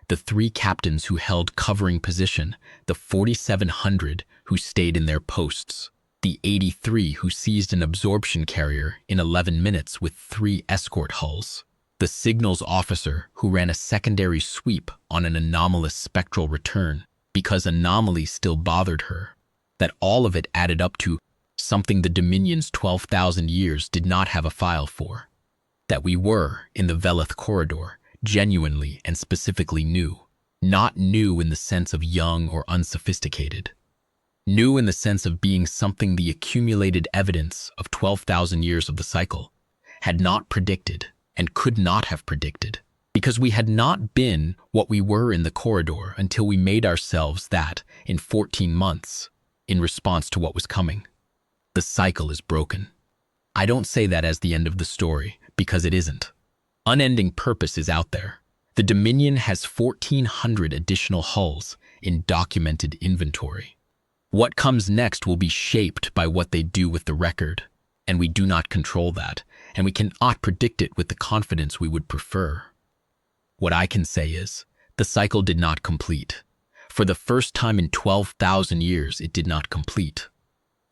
the 3 captains who held covering position, the 4,700 who stayed in their posts, the 83 who seized an absorption carrier in 11 minutes with 3 escort hulls, the signals officer who ran a secondary sweep on an anomalous spectral return because anomalies still bothered her, that all of it added up to something the Dominion's 12,000 years did not have a file for, that we were, in the Velith corridor, genuinely and specifically new, not new in the sense of young or unsophisticated, new in the sense of being something the accumulated evidence of 12,000 years of the cycle had not predicted and could not have predicted, because we had not been what we were in the corridor until we made ourselves that in 14 months in response to what was coming. The cycle is broken. I don't say that as the end of the story, because it isn't. Unending purpose is out there. The Dominion has 1,400 additional hulls in documented inventory. What comes next will be shaped by what they do with the record, and we do not control that, and we cannot predict it with the confidence we would prefer. What I can say is, the cycle did not complete. For the first time in 12,000 years, it did not complete.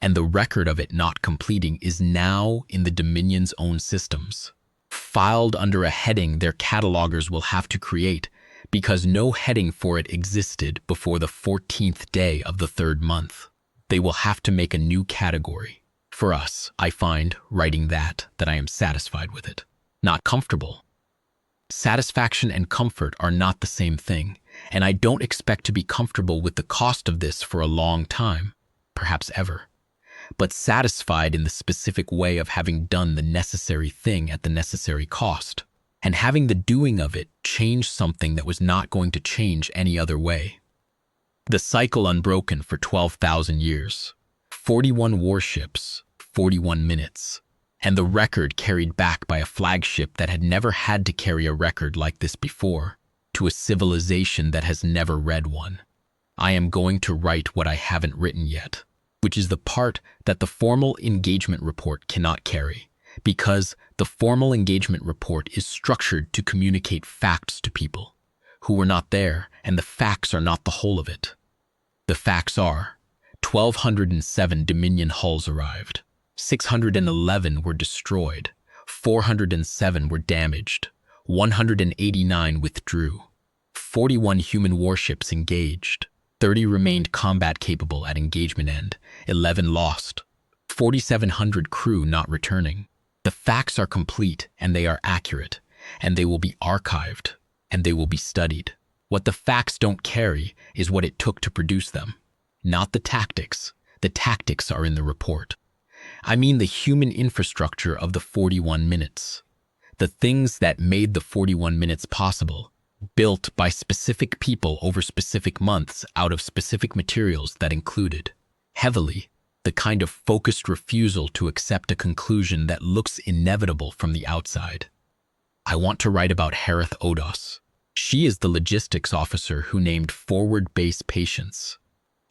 And the record of it not completing is now in the Dominion's own systems, filed under a heading their catalogers will have to create because no heading for it existed before the 14th day of the 3rd month. They will have to make a new category. For us, I find, writing that I am satisfied with it. Not comfortable. Satisfaction and comfort are not the same thing, and I don't expect to be comfortable with the cost of this for a long time, perhaps ever, but satisfied in the specific way of having done the necessary thing at the necessary cost, and having the doing of it change something that was not going to change any other way. The cycle unbroken for 12,000 years, 41 warships, 41 minutes, and the record carried back by a flagship that had never had to carry a record like this before, to a civilization that has never read one. I am going to write what I haven't written yet, which is the part that the formal engagement report cannot carry, because the formal engagement report is structured to communicate facts to people who were not there, and the facts are not the whole of it. The facts are 1,207 Dominion hulls arrived, 611 were destroyed, 407 were damaged, 189 withdrew, 41 human warships engaged, 30 remained combat capable at engagement end, 11 lost, 4,700 crew not returning. The facts are complete and they are accurate, and they will be archived, and they will be studied. What the facts don't carry is what it took to produce them, not the tactics. The tactics are in the report. I mean the human infrastructure of the 41 minutes. The things that made the 41 minutes possible, built by specific people over specific months out of specific materials that included, heavily, the kind of focused refusal to accept a conclusion that looks inevitable from the outside. I want to write about Harith Odos. She is the logistics officer who named forward base patience.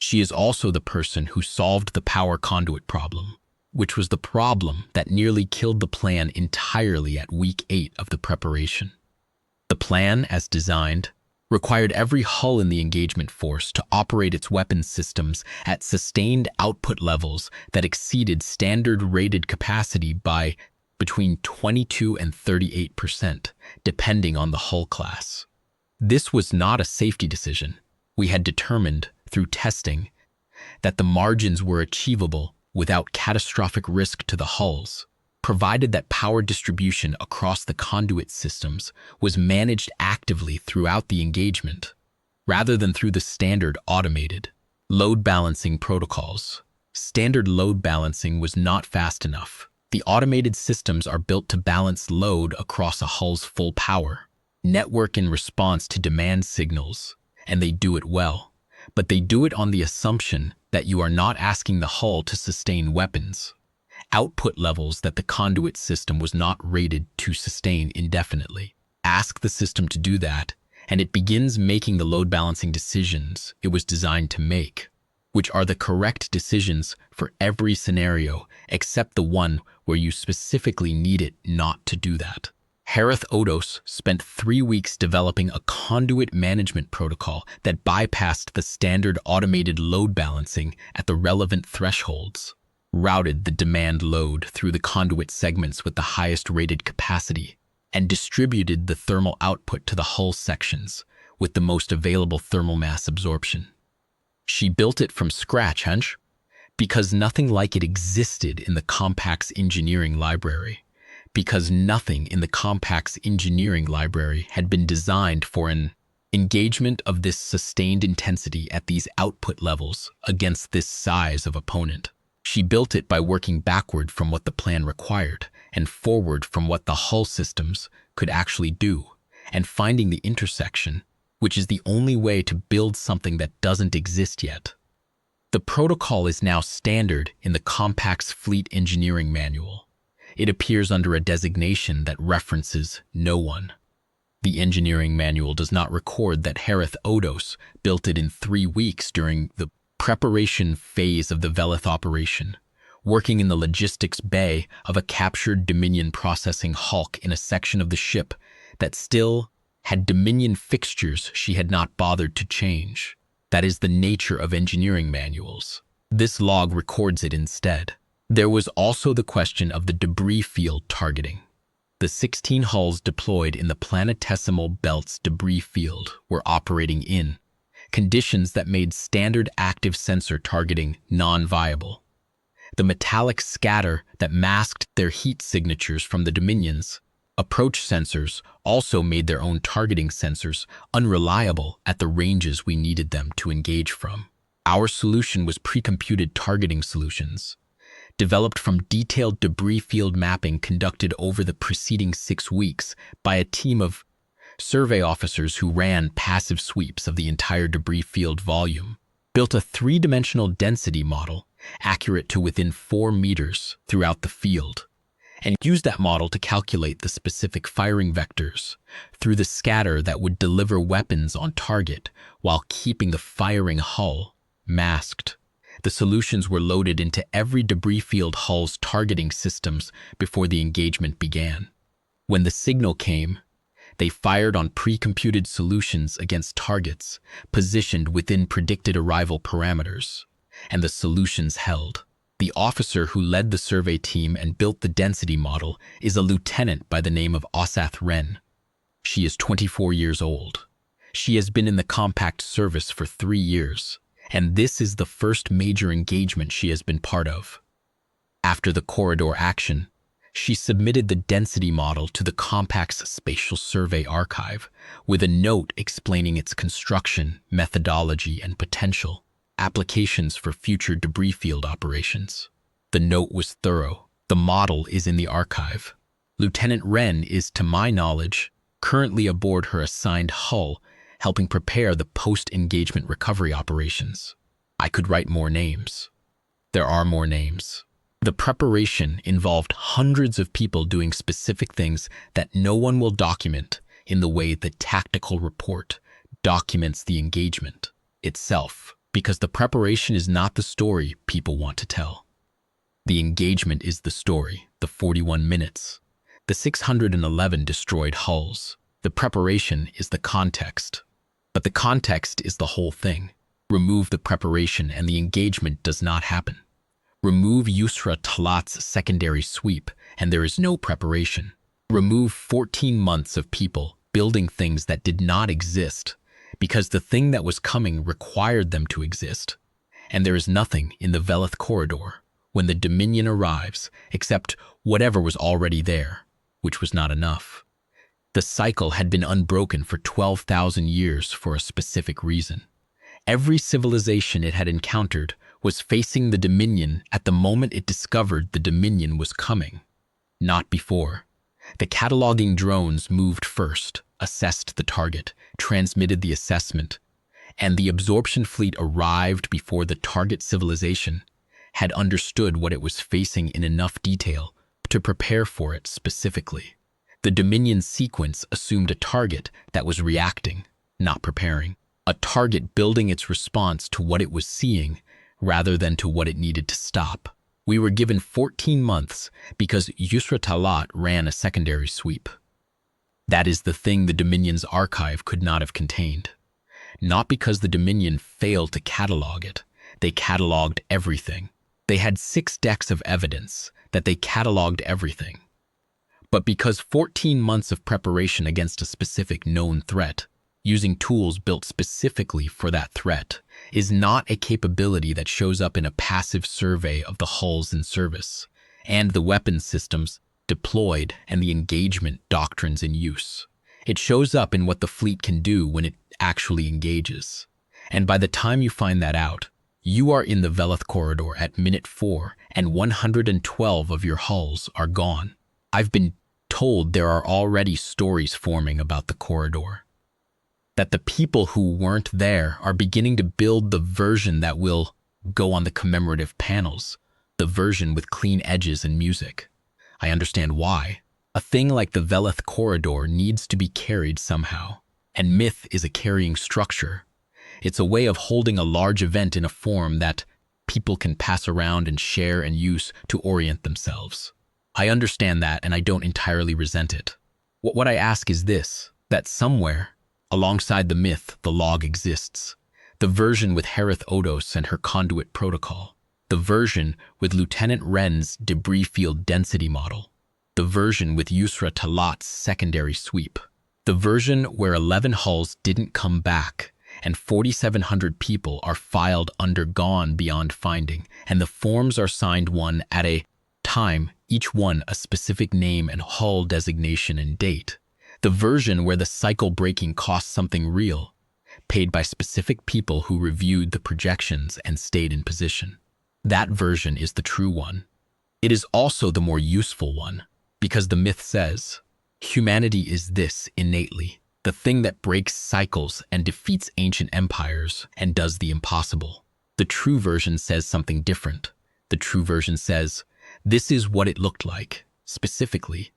She is also the person who solved the power conduit problem, which was the problem that nearly killed the plan entirely at week 8 of the preparation. The plan, as designed, required every hull in the engagement force to operate its weapons systems at sustained output levels that exceeded standard rated capacity by between 22 and 38%, depending on the hull class. This was not a safety decision. We had determined, through testing, that the margins were achievable without catastrophic risk to the hulls, provided that power distribution across the conduit systems was managed actively throughout the engagement, rather than through the standard automated load balancing protocols. Standard load balancing was not fast enough. The automated systems are built to balance load across a hull's full power, network in response to demand signals, and they do it well. But they do it on the assumption that you are not asking the hull to sustain weapons, output levels that the conduit system was not rated to sustain indefinitely. Ask the system to do that, and it begins making the load balancing decisions it was designed to make, which are the correct decisions for every scenario except the one where you specifically need it not to do that. Harith Odos spent 3 weeks developing a conduit management protocol that bypassed the standard automated load balancing at the relevant thresholds, routed the demand load through the conduit segments with the highest rated capacity, and distributed the thermal output to the hull sections with the most available thermal mass absorption. She built it from scratch, hunch, because nothing like it existed in the Compact's engineering library, because nothing in the Compact's engineering library had been designed for an engagement of this sustained intensity at these output levels against this size of opponent. She built it by working backward from what the plan required and forward from what the hull systems could actually do, and finding the intersection, which is the only way to build something that doesn't exist yet. The protocol is now standard in the Compact's Fleet Engineering Manual. It appears under a designation that references no one. The engineering manual does not record that Harith Odos built it in 3 weeks during the preparation phase of the Velith operation, working in the logistics bay of a captured Dominion processing hulk in a section of the ship that still had Dominion fixtures she had not bothered to change. That is the nature of engineering manuals. This log records it instead. There was also the question of the debris field targeting. The 16 hulls deployed in the planetesimal belt's debris field were operating in conditions that made standard active sensor targeting non-viable. The metallic scatter that masked their heat signatures from the Dominion's approach sensors also made their own targeting sensors unreliable at the ranges we needed them to engage from. Our solution was pre-computed targeting solutions, developed from detailed debris field mapping conducted over the preceding 6 weeks by a team of survey officers who ran passive sweeps of the entire debris field volume, built a 3-dimensional density model accurate to within 4 meters throughout the field, and used that model to calculate the specific firing vectors through the scatter that would deliver weapons on target while keeping the firing hull masked. The solutions were loaded into every debris field hull's targeting systems before the engagement began. When the signal came, they fired on pre-computed solutions against targets positioned within predicted arrival parameters, and the solutions held. The officer who led the survey team and built the density model is a lieutenant by the name of Osath Wren. She is 24 years old. She has been in the compact service for 3 years, and this is the first major engagement she has been part of. After the corridor action, she submitted the density model to the Compact's Spatial Survey Archive with a note explaining its construction, methodology, and potential applications for future debris field operations. The note was thorough. The model is in the archive. Lieutenant Wren is, to my knowledge, currently aboard her assigned hull, helping prepare the post-engagement recovery operations. I could write more names. There are more names. The preparation involved hundreds of people doing specific things that no one will document in the way the tactical report documents the engagement itself, because the preparation is not the story people want to tell. The engagement is the story, the 41 minutes, the 611 destroyed hulls. The preparation is the context. But the context is the whole thing. Remove the preparation and the engagement does not happen. Remove Yusra Talat's secondary sweep and there is no preparation. Remove 14 months of people building things that did not exist because the thing that was coming required them to exist. And there is nothing in the Velith corridor when the Dominion arrives except whatever was already there, which was not enough. The cycle had been unbroken for 12,000 years for a specific reason. Every civilization it had encountered was facing the Dominion at the moment it discovered the Dominion was coming, not before. The cataloging drones moved first, assessed the target, transmitted the assessment, and the absorption fleet arrived before the target civilization had understood what it was facing in enough detail to prepare for it specifically. The Dominion sequence assumed a target that was reacting, not preparing. A target building its response to what it was seeing rather than to what it needed to stop. We were given 14 months because Yusra Talat ran a secondary sweep. That is the thing the Dominion's archive could not have contained. Not because the Dominion failed to catalog it. They cataloged everything. They had 6 decks of evidence that they cataloged everything. But because 14 months of preparation against a specific known threat, using tools built specifically for that threat, is not a capability that shows up in a passive survey of the hulls in service, and the weapons systems deployed and the engagement doctrines in use. It shows up in what the fleet can do when it actually engages. And by the time you find that out, you are in the Velith corridor at minute 4 and 112 of your hulls are gone. I've been told there are already stories forming about the corridor. That the people who weren't there are beginning to build the version that will go on the commemorative panels, the version with clean edges and music. I understand why. A thing like the Velith corridor needs to be carried somehow, and myth is a carrying structure. It's a way of holding a large event in a form that people can pass around and share and use to orient themselves. I understand that, and I don't entirely resent it. What I ask is this, that somewhere, alongside the myth, the log exists. The version with Harith Odos and her conduit protocol. The version with Lieutenant Wren's debris field density model. The version with Yusra Talat's secondary sweep. The version where 11 hulls didn't come back and 4,700 people are filed under gone beyond finding, and the forms are signed one at a time, each one a specific name and hull designation and date. The version where the cycle breaking cost something real, paid by specific people who reviewed the projections and stayed in position. That version is the true one. It is also the more useful one, because the myth says, humanity is this innately, the thing that breaks cycles and defeats ancient empires and does the impossible. The true version says something different. The true version says, this is what it looked like, specifically,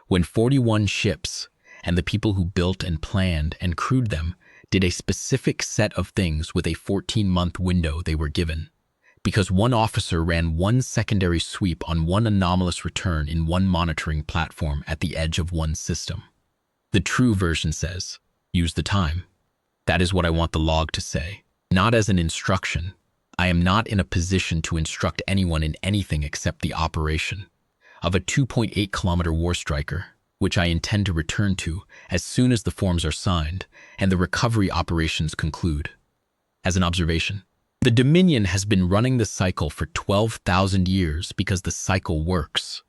when 41 ships and the people who built and planned and crewed them did a specific set of things with a 14-month window they were given. Because one officer ran one secondary sweep on one anomalous return in one monitoring platform at the edge of one system. The true version says, use the time. That is what I want the log to say. Not as an instruction. I am not in a position to instruct anyone in anything except the operation of a 2.8-kilometer warstriker, which I intend to return to as soon as the forms are signed and the recovery operations conclude. As an observation, the Dominion has been running the cycle for 12,000 years because the cycle works.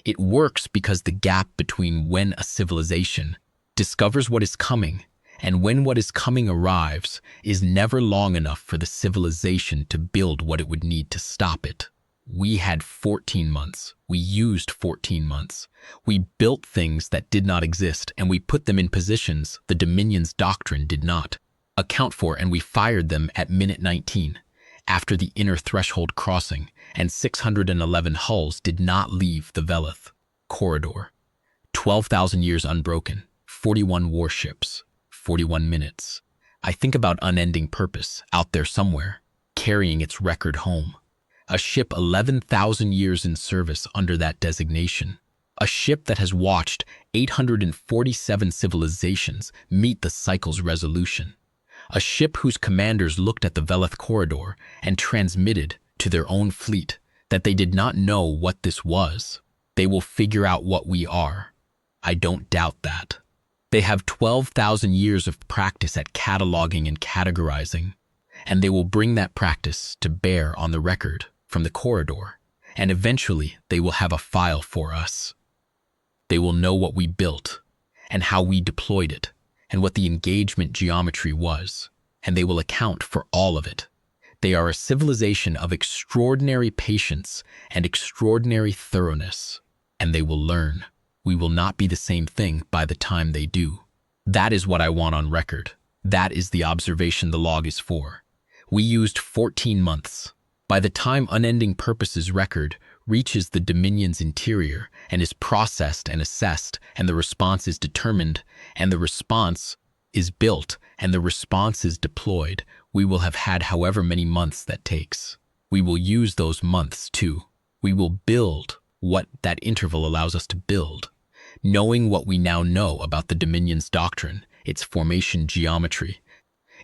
It works because the gap between when a civilization discovers what is coming and when what is coming arrives is never long enough for the civilization to build what it would need to stop it. We had 14 months. We used 14 months. We built things that did not exist, and we put them in positions the Dominion's doctrine did not account for, and we fired them at minute 19, after the inner threshold crossing, and 611 hulls did not leave the Velith corridor. 12,000 years unbroken, 41 warships, 41 minutes. I think about unending purpose out there somewhere, carrying its record home. A ship 11,000 years in service under that designation. A ship that has watched 847 civilizations meet the cycle's resolution. A ship whose commanders looked at the Velith corridor and transmitted to their own fleet that they did not know what this was. They will figure out what we are. I don't doubt that. They have 12,000 years of practice at cataloging and categorizing, and they will bring that practice to bear on the record from the corridor, and eventually they will have a file for us. They will know what we built and how we deployed it and what the engagement geometry was, and they will account for all of it. They are a civilization of extraordinary patience and extraordinary thoroughness, and they will learn. We will not be the same thing by the time they do. That is what I want on record. That is the observation the log is for. We used 14 months. By the time Unending Purpose's record reaches the Dominion's interior and is processed and assessed, and the response is determined, and the response is built, and the response is deployed, we will have had however many months that takes. We will use those months too. We will build what that interval allows us to build, knowing what we now know about the Dominion's doctrine, its formation geometry,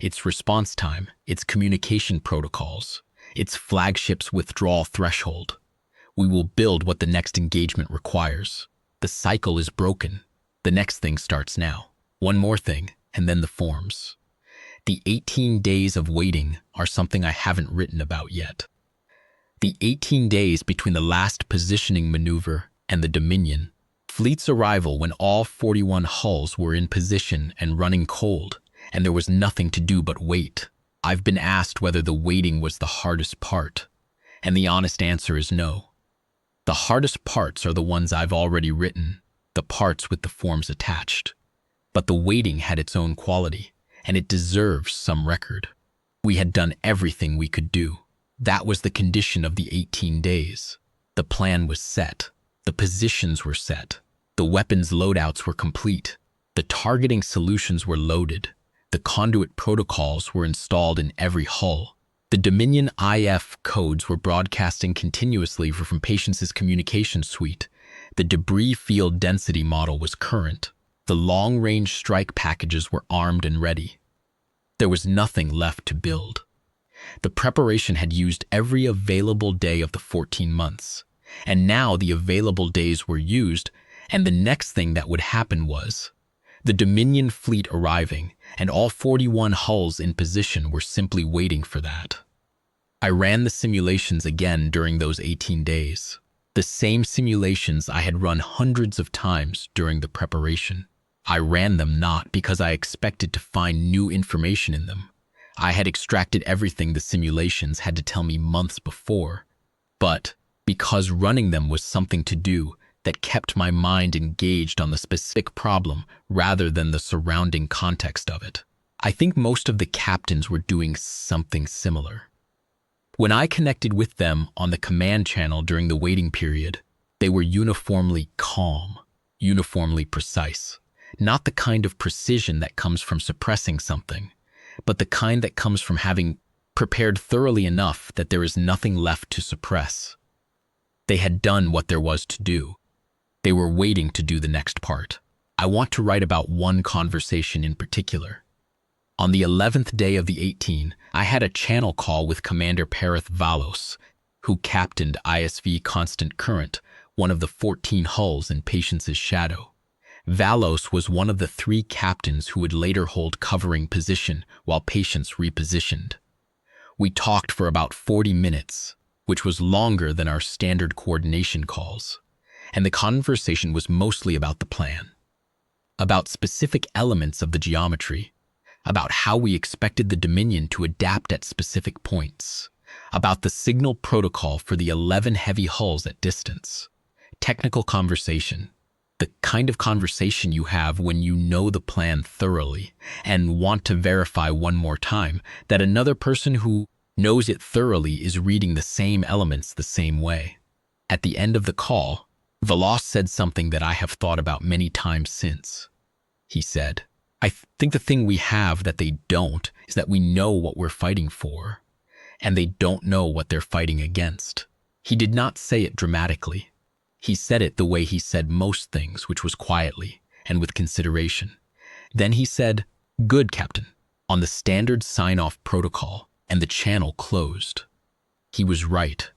its response time, its communication protocols, its flagship's withdrawal threshold. We will build what the next engagement requires. The cycle is broken. The next thing starts now. One more thing, and then the forms. The 18 days of waiting are something I haven't written about yet. The 18 days between the last positioning maneuver and the Dominion, fleet's arrival when all 41 hulls were in position and running cold, and there was nothing to do but wait. I've been asked whether the waiting was the hardest part, and the honest answer is no. The hardest parts are the ones I've already written, the parts with the forms attached. But the waiting had its own quality, and it deserves some record. We had done everything we could do. That was the condition of the 18 days. The plan was set. The positions were set. The weapons loadouts were complete. The targeting solutions were loaded. The conduit protocols were installed in every hull. The Dominion IF codes were broadcasting continuously from Patience's communication suite. The debris field density model was current. The long-range strike packages were armed and ready. There was nothing left to build. The preparation had used every available day of the 14 months, and now the available days were used, and the next thing that would happen was the Dominion fleet arriving, and all 41 hulls in position were simply waiting for that. I ran the simulations again during those 18 days. The same simulations I had run hundreds of times during the preparation. I ran them not because I expected to find new information in them. I had extracted everything the simulations had to tell me months before, but because running them was something to do that kept my mind engaged on the specific problem rather than the surrounding context of it. I think most of the captains were doing something similar. When I connected with them on the command channel during the waiting period, they were uniformly calm, uniformly precise. Not the kind of precision that comes from suppressing something, but the kind that comes from having prepared thoroughly enough that there is nothing left to suppress. They had done what there was to do. They were waiting to do the next part. I want to write about one conversation in particular. On the 11th day of the 18, I had a channel call with Commander Perith Valos, who captained ISV Constant Current, one of the 14 hulls in Patience's shadow. Valos was one of the 3 captains who would later hold covering position while Patience repositioned. We talked for about 40 minutes, which was longer than our standard coordination calls, and the conversation was mostly about the plan, about specific elements of the geometry, about how we expected the Dominion to adapt at specific points, about the signal protocol for the 11 heavy hulls at distance. Technical conversation, the kind of conversation you have when you know the plan thoroughly and want to verify one more time that another person who knows it thoroughly is reading the same elements the same way. At the end of the call, Valos said something that I have thought about many times since. He said, I think the thing we have that they don't is that we know what we're fighting for, and they don't know what they're fighting against. He did not say it dramatically. He said it the way he said most things, which was quietly and with consideration. Then he said, "Good, Captain," on the standard sign-off protocol, and the channel closed. He was right.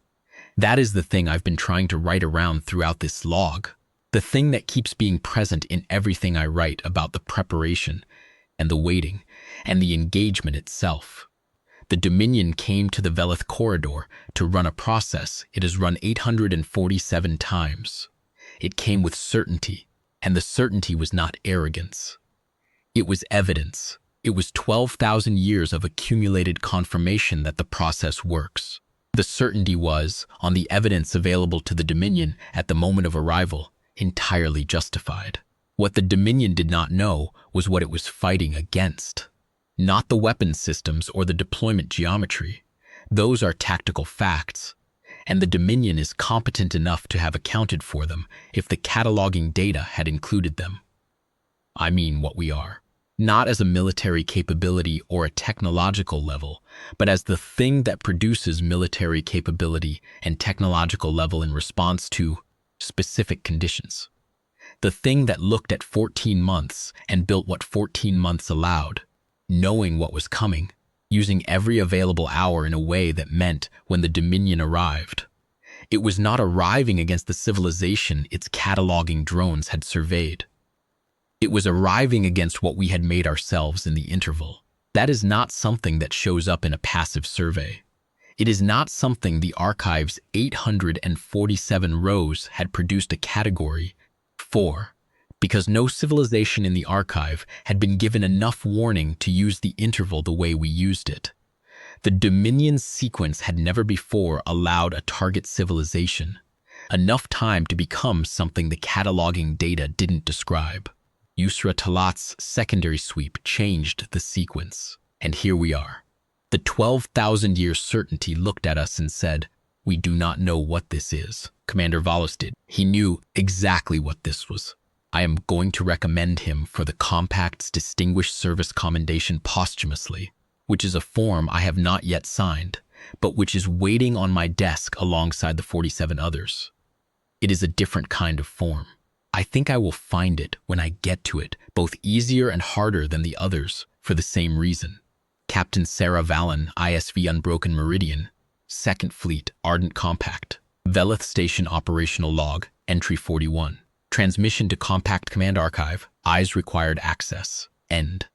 That is the thing I've been trying to write around throughout this log. The thing that keeps being present in everything I write about the preparation and the waiting and the engagement itself. The Dominion came to the Velith corridor to run a process it has run 847 times. It came with certainty, and the certainty was not arrogance. It was evidence. It was 12,000 years of accumulated confirmation that the process works. The certainty was, on the evidence available to the Dominion at the moment of arrival, entirely justified. What the Dominion did not know was what it was fighting against. Not the weapon systems or the deployment geometry. Those are tactical facts, and the Dominion is competent enough to have accounted for them if the cataloging data had included them. I mean what we are. Not as a military capability or a technological level, but as the thing that produces military capability and technological level in response to specific conditions. The thing that looked at 14 months and built what 14 months allowed, knowing what was coming, using every available hour in a way that meant when the Dominion arrived. It was not arriving against the civilization its cataloging drones had surveyed. It was arriving against what we had made ourselves in the interval. That is not something that shows up in a passive survey. It is not something the archive's 847 rows had produced a category for, because no civilization in the archive had been given enough warning to use the interval the way we used it. The Dominion sequence had never before allowed a target civilization enough time to become something the cataloging data didn't describe. Yusra Talat's secondary sweep changed the sequence, and here we are. The 12,000-year certainty looked at us and said, "We do not know what this is." Commander Valos did. He knew exactly what this was. I am going to recommend him for the Compact's Distinguished Service Commendation posthumously, which is a form I have not yet signed, but which is waiting on my desk alongside the 47 others. It is a different kind of form. I think I will find it when I get to it, both easier and harder than the others, for the same reason. Captain Sarah Vallon, ISV Unbroken Meridian. 2nd Fleet, Ardent Compact. Velith Station Operational Log, Entry 41. Transmission to Compact Command Archive. Eyes required access. End.